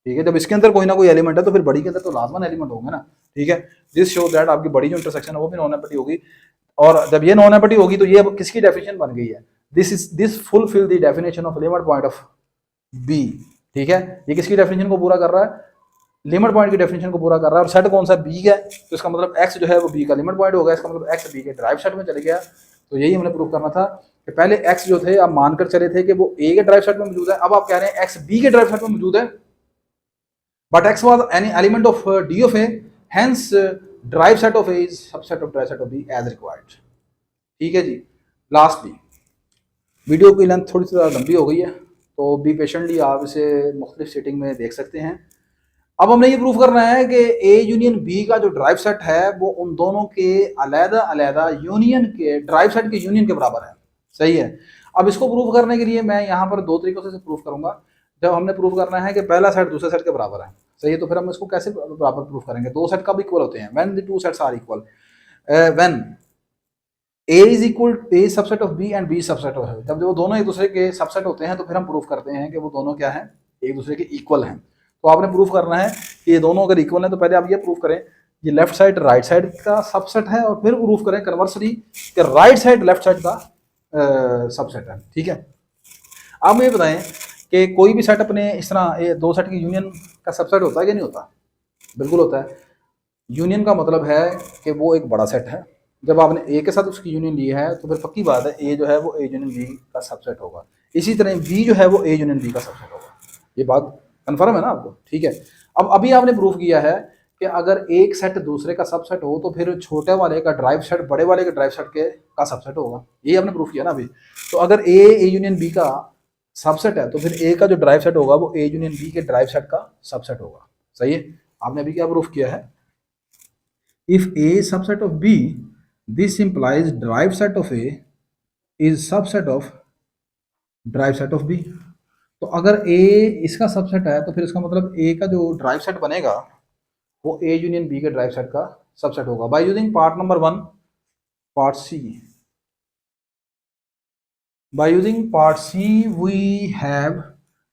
ठीक है। जब इसके अंदर कोई ना कोई एलिमेंट है तो फिर बड़ी के अंदर तो लाजमन एलिमेंट होंगे ना, ठीक है। दिस शो दैट आपकी बड़ी जो इंटरसेक्शन है वो भी नॉन एम्प्टी होगी, और जब ये नॉन एम्प्टी होगी तो ये अब किसकी डेफिनेशन बन गई है, this fulfil the definition of limit point of B, ठीक है। ये किसकी डेफिनेशन को पूरा कर रहा है, लिमिट पॉइंट की डेफिनेशन को पूरा कर रहा है। और सेट कौन सा, बी का, तो इसका मतलब एक्स जो है वो बी का लिमिट पॉइंट होगा, इसका मतलब एक्स बी के ड्राइव सेट में चले गया। तो यही हमने प्रूव करना था कि पहले एक्स जो थे आप मानकर चले थे कि वो ए के ड्राइव सेट में मौजूद है, अब आप कह रहे हैं एक्स बी के ड्राइव सेट में मौजूद है, but x was any element of D of A, hence derived set of A is subset of derived set of B as required. ठीक है जी। लास्टली, वीडियो की लेंथ थोड़ी सी ज़्यादा लंबी हो गई है, तो बी पेशेंटली आप इसे मुख्तलिफ सेटिंग में देख सकते हैं। अब हमने ये प्रूव करना है कि ए यूनियन बी का जो ड्राइव सेट है वो उन दोनों के अलग अलग यूनियन के ड्राइव सेट के यूनियन के बराबर है। सही है। अब इसको प्रूव करने के लिए मैं यहाँ पर दो तरीकों से प्रूव करूंगा। जब हमने प्रूव करना है कि पहला सेट दूसरे सेट के बराबर है, सही है, तो फिर हम इसको कैसे बराबर प्रूव करेंगे? दो सेट कब इक्वल होते हैं? When the two sets are equal, when A is equal A subset of B and B subset of, जब वो दोनों एक दूसरे के सबसेट होते हैं तो फिर हम प्रूव करते हैं कि वो दोनों क्या है, एक दूसरे के इक्वल हैं। तो आपने प्रूव करना है कि ये दोनों अगर इक्वल हैं तो पहले आप ये प्रूव करें ये लेफ्ट साइड राइट साइड का सबसेट है, और फिर प्रूव करें कन्वर्सली कि राइट साइड लेफ्ट साइड का सबसेट है। ठीक है। आप मुझे बताएं कि कोई भी सेट अपने इस तरह ये दो सेट की यूनियन का सबसेट होता है कि नहीं होता? बिल्कुल होता है। यूनियन का मतलब है कि वो एक बड़ा सेट है। जब आपने ए के साथ उसकी यूनियन ली है तो फिर पक्की बात है ए जो है वो ए यूनियन बी का सबसेट होगा। इसी तरह बी जो है वो ए यूनियन बी का सबसेट होगा। ये बात कन्फर्म है ना आपको? ठीक है। अब अभी आपने प्रूफ किया है कि अगर एक सेट दूसरे का सबसेट हो तो फिर छोटे वाले का ड्राइव सेट बड़े वाले के ड्राइव सेट के का सबसेट होगा। ये आपने प्रूफ किया ना अभी। तो अगर ए यूनियन बी का सबसेट है तो फिर ए का जो ड्राइव सेट होगा वो ए यूनियन बी के ड्राइव सेट का सबसेट होगा। सही है। आपने अभी क्या प्रूफ किया है? If A subset of B, this implies derived set of A is subset of derived set of B. तो अगर ए इसका सबसेट है तो फिर इसका मतलब ए का जो ड्राइव सेट बनेगा वो ए यूनियन बी के ड्राइव सेट का सबसेट होगा। By using part number 1, part C, by using part C we have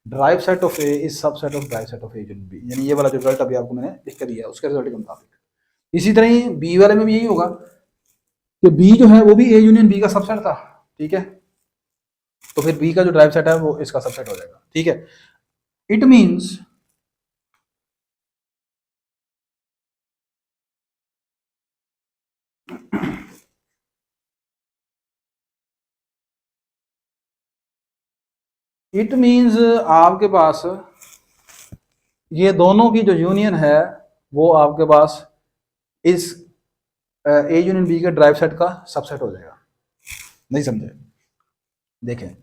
drive set of A is subset of drive set of A union B। यानी ये वाला जो result अभी आपको मैंने लिख कर दिया है उसके रिजल्ट के मुताबिक। इसी तरह ही बी वाले में भी यही होगा कि बी जो है वो भी ए यूनियन बी का सबसेट था। ठीक है। तो फिर बी का जो ड्राइव सेट है वो इसका सबसेट हो जाएगा। ठीक है। इट मीन्स आपके पास ये दोनों की जो यूनियन है वो आपके पास इस ए यूनियन बी के ड्राइव सेट का सबसेट हो जाएगा। नहीं समझे? देखें,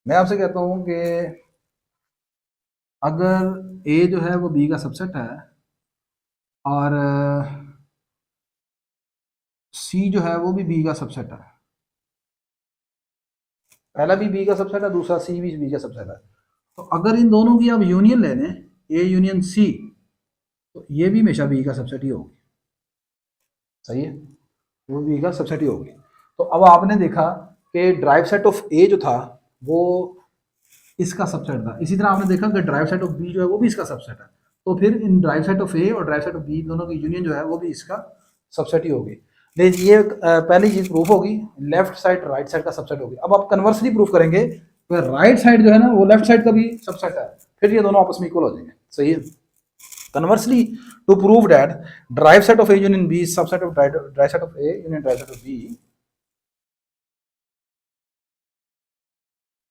मैं आपसे कहता हूं कि अगर ए जो है वो बी का सबसेट है और सी जो है वो भी बी का सबसेट है, पहला भी बी का सबसेट है, दूसरा सी भी बी का सबसेट है, तो अगर इन दोनों की आप यूनियन ले लें ए यूनियन सी तो ये भी हमेशा बी का सबसेट ही होगी। सही है। वो बी का सबसेट ही होगी। तो अब आपने देखा कि ड्राइव सेट ऑफ ए जो था वो इसका सबसेट था। इसी तरह आपने देखा कि ड्राइव सेट ऑफ बी जो है वो भी इसका सबसेट है। तो फिर इन ड्राइव सेट ऑफ ए और ड्राइव सेट ऑफ बी दोनों की यूनियन जो है वो भी इसका सबसेट ही होगी। लेकिन ये पहली चीज प्रूफ होगी, लेफ्ट साइड राइट साइड का सबसेट होगी। अब आप कन्वर्सली प्रूफ करेंगे तो राइट साइड जो है ना वो लेफ्ट साइड का भी सबसेट है, फिर ये दोनों आपस में इक्वल हो जाएंगे। सही है। Conversely to prove that derived set of A union B is subset of derived set of A union derived set of B.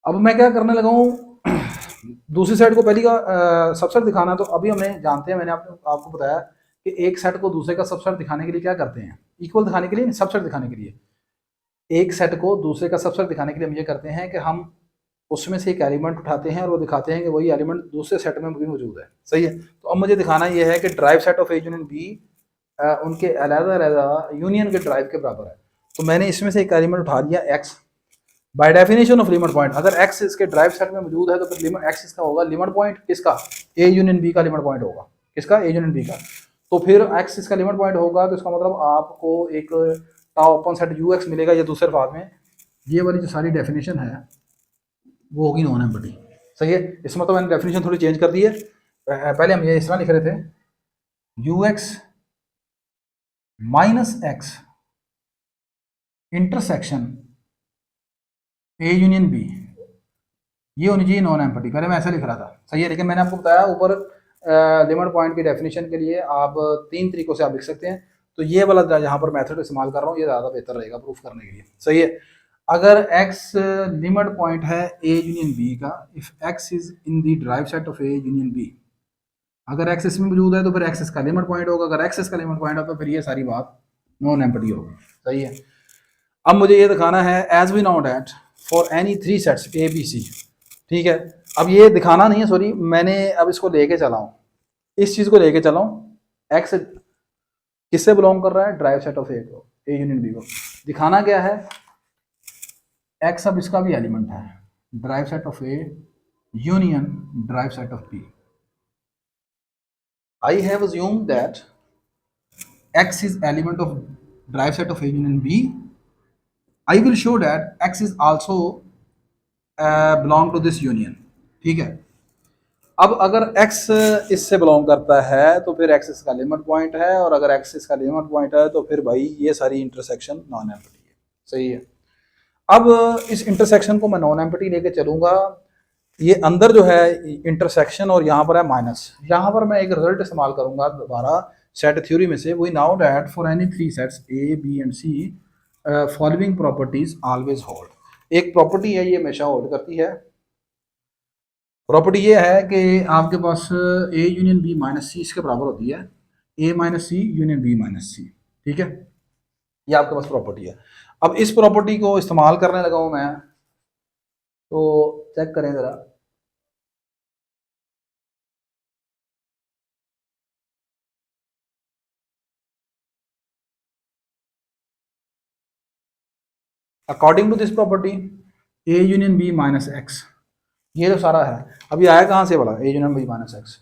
अब मैं क्या करने लगा हूँ, दूसरी साइड को पहली का सबसेट दिखाना। तो अभी हमें जानते हैं, मैंने आपको बताया कि एक सेट को दूसरे का सबसेट दिखाने के लिए क्या करते हैं, इक्वल दिखाने के लिए, सबसेट दिखाने के लिए। एक सेट को दूसरे का सबसेट दिखाने के लिए हम ये करते हैं कि हम उसमें से एक एलिमेंट उठाते हैं और वो दिखाते हैं कि वही एलिमेंट दूसरे सेट में भी मौजूद है। सही है। तो अब मुझे दिखाना ये है कि derived set of A union B उनके अलग-अलग यूनियन के ड्राइव के बराबर है। तो मैंने इसमें से एक एलिमेंट उठा लिया x. Bye definition of limit point, अगर एक्स इसके ड्राइव सेट में मौजूद है तो फिर लिमिट एक्स इसका होगा लिमिट पॉइंट किसका, ए यूनियन बी का लिमिट पॉइंट होगा। किसका? ए यूनियन बी का। तो फिर एक्स इसका लिमिट पॉइंट होगा तो इसका मतलब आपको एक tau open set you x मिलेगा। ये दूसरे अल्फाज में ये वाली जो सारी डेफिनेशन है वो होगी नॉन एम्प्टी। सही है। इसमें तो मैंने डेफिनेशन थोड़ी चेंज कर दी है। पहले हम ये इस तरह लिख रहे थे U x minus x intersection A union B, ये होनी चाहिए नॉन एम्प्टी। पहले मैं ऐसा लिख रहा था। सही है। लेकिन मैंने आपको बताया ऊपर लिमिट पॉइंट की डेफिनेशन के लिए आप तीन तरीकों से आप लिख सकते हैं। तो ये वाला जहाँ पर मेथड इस्तेमाल कर रहा हूँ ये ज़्यादा बेहतर रहेगा प्रूफ करने के लिए। सही है। अगर x लिमिट पॉइंट है a यूनियन b का, if x is in the drive set of a union b, अगर x इसमें मौजूद है तो फिर x इसका लिमिट पॉइंट होगा, अगर x इसका लिमिट पॉइंट है तो फिर ये सारी बात नॉन एम्प्टी होगी। सही है। अब मुझे ये दिखाना है as we know that for any three sets A B C. ठीक है, अब ये दिखाना नहीं है, सॉरी, मैंने अब इसको लेके चला हूँ, इस चीज को लेके चला हूँ, एक्स किससे बिलोंग कर रहा है, ड्राइव सेट ऑफ ए को, ए यूनियन बी को। दिखाना क्या है, एक्स अब इसका भी एलिमेंट है, derived set of A union derived set of B. I have assumed that X is element of drive set of A union B. I will show that X is also belong to this union. ठीक है। अब अगर X इससे belong करता है तो फिर X इसका लिमिट पॉइंट है, और अगर X इसका लिमिट पॉइंट है तो फिर भाई ये सारी इंटरसेक्शन नॉन एम्प्टी है। सही है। अब इस इंटरसेक्शन को मैं नॉन एम्प्टी लेके चलूंगा, ये अंदर जो है इंटरसेक्शन और यहाँ पर है माइनस, यहाँ पर मैं एक रिजल्ट इस्तेमाल करूंगा दोबारा सेट थ्योरी में से, we now that for any three sets A B and C following properties always hold. एक प्रॉपर्टी है ये हमेशा होल्ड करती है, प्रॉपर्टी ये है कि आपके पास ए यूनियन बी माइनस सी इसके बराबर होती है ए माइनस सी यूनियन बी माइनस सी। ठीक है, ये आपके पास प्रॉपर्टी है। अब इस प्रॉपर्टी को इस्तेमाल करने लगा हूं मैं, तो चेक करें जरा, according to this property A union B minus x, ये जो सारा है अभी आया कहां से बोला, A union B minus x,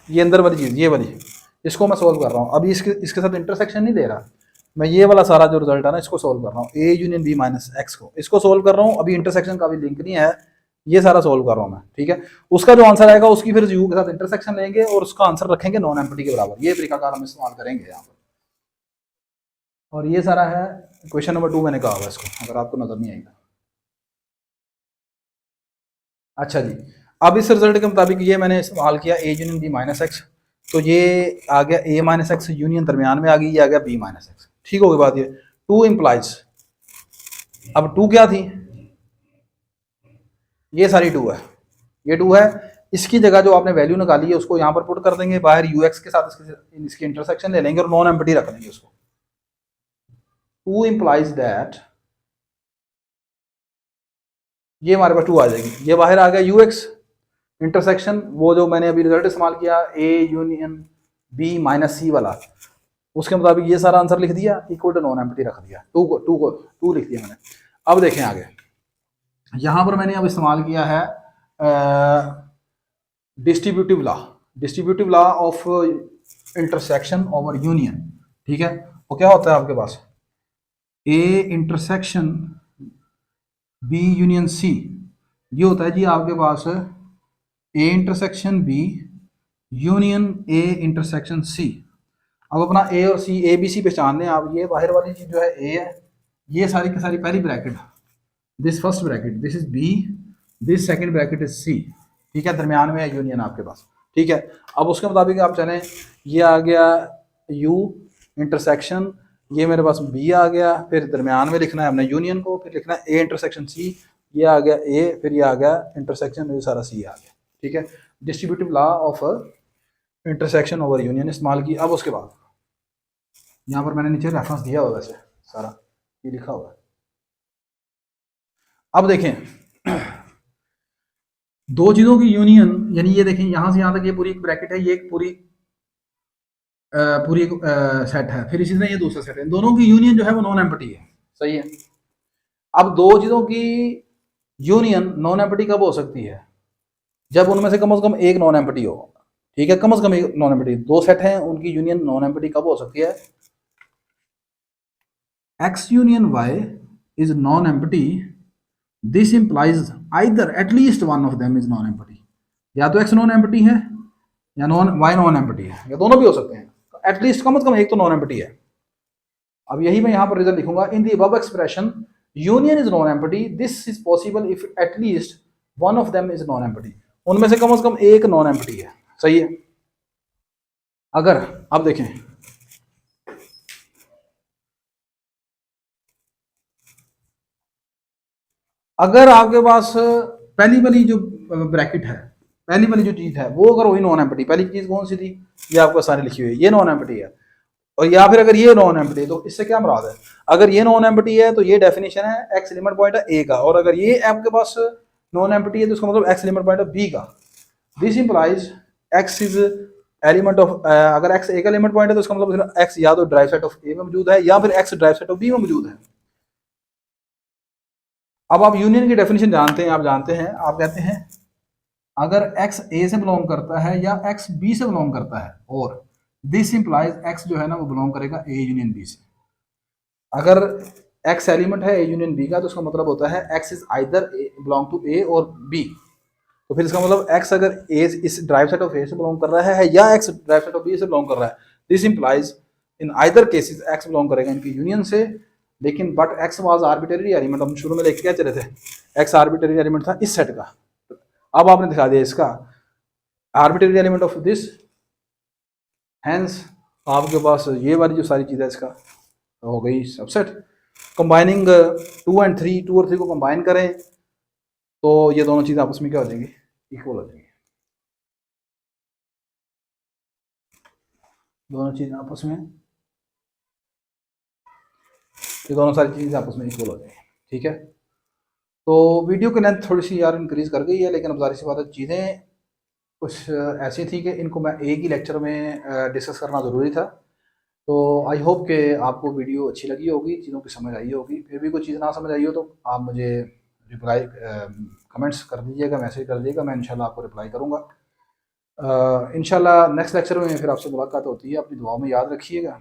ये अंदर वाली चीज, ये वाली, इसको मैं सोल्व कर रहा हूँ अभी, इसके साथ इंटरसेक्शन नहीं दे रहा मैं, ये वाला सारा जो रिजल्ट है ना इसको सोल्व कर रहा हूँ, A union B minus x को, इसको सोल्व कर रहा हूँ अभी, इंटरसेक्शन का भी लिंक नहीं है, ये सारा सोल्व कर रहा हूँ मैं। ठीक है, उसका जो आंसर आएगा उसकी फिर यू के साथ इंटरसेक्शन लेंगे और उसका आंसर रखेंगे नॉन एम्प्टी के बराबर, ये तरीकाकार हम इस्तेमाल करेंगे यहाँ पर। और ये सारा है क्वेश्चन नंबर 2 मैंने कहा हुआ इसको, अगर आपको नजर नहीं आएगा। अच्छा जी, अब इस रिजल्ट के मुताबिक ये मैंने इस्तेमाल किया A union B minus x, तो ये आ गया ए माइनस एक्स यूनियन दरमियान में आ गई, ये आ गया बी माइनस एक्स। ठीक हो गई बात, ये टू इम्प्लाइज, अब टू क्या थी, ये सारी टू है, ये टू है, इसकी जगह जो आपने वैल्यू निकाली है उसको यहाँ पर पुट कर देंगे, बाहर यू एक्स के साथ इसकी इंटरसेक्शन ले लेंगे और नॉन एम्प्टी रख देंगे उसको। टू इम्प्लाइज दैट, ये हमारे पास टू आ जाएगी, ये बाहर आ गया यू एक्स इंटरसेक्शन, वो जो मैंने अभी रिजल्ट इस्तेमाल किया ए यूनियन बी माइनस सी वाला, उसके मुताबिक ये सारा आंसर लिख दिया, इक्वल टू नॉन एम्प्टी रख दिया, टू लिख दिया मैंने। अब देखें आगे, यहां पर मैंने अब इस्तेमाल किया है distributive law of intersection over union. ठीक है, वो क्या होता है आपके पास, A intersection B union C, ये होता है जी आपके पास A intersection B union A intersection C. अब अपना ए और सी, ए बी सी पहचान लें आप, ये बाहर वाली चीज जो है ए है, ये सारी की सारी पहली bracket, this first bracket, this is B, this second bracket is C. ठीक है, दरमियान में है यूनियन आपके पास। ठीक है, अब उसके मुताबिक आप चलें, ये आ गया यू इंटरसेक्शन, ये मेरे पास बी आ गया, फिर दरमियान में लिखना है हमने यूनियन को, फिर लिखना है ए इंटरसेक्शन सी, ये आ गया ए, फिर ये आ गया इंटरसेक्शन, ये सारा सी आ गया। ठीक है, distributive law of intersection over union इस्तेमाल की। अब उसके बाद यहाँ पर मैंने नीचे रेफरेंस दिया हुआ, वैसे सारा ये लिखा हुआ है। अब देखें, दो चीजों की यूनियन, यानी ये देखें यहां से यहां तक ये पूरी एक ब्रैकेट है, ये एक पूरी पूरी एक सेट है, फिर इसी तरह ये दूसरा सेट है, इन दोनों की यूनियन जो है वो नॉन एम्प्टी है। सही है। अब दो चीजों की यूनियन नॉन एम्प्टी कब हो सकती है, जब उनमें से कम एक नॉन एम्प्टी हो। ठीक है, कम से कम एक नॉन एम्प्टी, दो सेट हैं उनकी यूनियन नॉन एम्प्टी कब हो सकती है, x union y is non empty, this implies either at least one of them is non empty, या तो एक्स नॉन एम्प्टी है या वाई नॉन एम्प्टी है, या दोनों भी हो सकते हैं, एटलीस्ट कम से कम एक तो नॉन एम्प्टी है। अब यही मैं यहां पर रिजल्ट लिखूंगा, in the above expression union is non empty, this is possible if at least one of them is non empty, उनमें से कम एक नॉन एम्प्टी है। सही है। अगर अब देखें, अगर आपके पास पहली वाली जो ब्रैकेट है, पहली वाली जो चीज़ है वो अगर वही नॉन एम्प्टी, पहली चीज़ कौन सी थी, ये आपको सारी लिखी हुई है, ये नॉन एम्प्टी है, और या फिर अगर ये नॉन एम्प्टी है, तो इससे क्या मुराद है, अगर ये नॉन एम्प्टी है तो ये डेफिनेशन है एक्स लिमिट पॉइंट है ए का, और अगर ये आपके पास नॉन एम्प्टी है तो उसका मतलब एक्स लिमिट पॉइंट है बी का। This implies x is element of, अगर एक्स ए का लिमिट पॉइंट है तो उसका मतलब एक्स या तो ड्राइव सेट ऑफ ए में मौजूद है या फिर x derived set of B में मौजूद है। अब आप यूनियन की डेफिनेशन जानते हैं, आप जानते हैं, आप कहते हैं अगर x a से बिलोंग करता है या x b से बिलोंग करता है, और दिस इंप्लाइज x जो है ना वो बिलोंग करेगा a यूनियन b से। अगर x एलिमेंट है a यूनियन b का तो उसका मतलब होता है x is either belong to a और b, तो फिर इसका मतलब x अगर a इस ड्राइव सेट ऑफ a से बिलोंग कर रहा है या x drive set of b से बिलोंग कर रहा है, this implies in either cases x belong करेगा इनकी यूनियन से। लेकिन but x was arbitrary element, हम शुरू में लेके क्या चले थे, x आर्बिट्रेरी एलिमेंट था इस सेट का, अब आपने दिखा दिया इसका arbitrary element of this, hence आपके पास ये वाली जो सारी चीज़ है इसका हो गई सबसेट। कंबाइनिंग 2 और 3 को कंबाइन करें तो ये दोनों चीज़ें आपस में क्या हो जाएंगी, इक्वल हो जाएंगी, दोनों चीज़ें आपस में, ये दोनों सारी चीज़ें आपस में इक्वल हो जाएंगी। ठीक है, तो वीडियो की लेंथ थोड़ी सी यार इंक्रीज़ कर गई है, लेकिन अब जाहिर सी बात है चीज़ें कुछ ऐसी थी कि इनको मैं एक ही लेक्चर में डिस्कस करना ज़रूरी था। तो आई होप कि आपको वीडियो अच्छी लगी होगी, चीज़ों की समझ आई होगी, फिर भी कोई चीज़ ना समझ आई हो तो आप मुझे रिप्लाई कमेंट्स कर दीजिएगा, मैसेज कर दीजिएगा, मैं इंशाल्लाह आपको रिप्लाई करूँगा। इंशाल्लाह नेक्स्ट लेक्चर में फिर आपसे मुलाकात होती है, अपनी दुआओं में याद रखिएगा।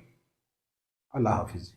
अल्लाह हाफिज़।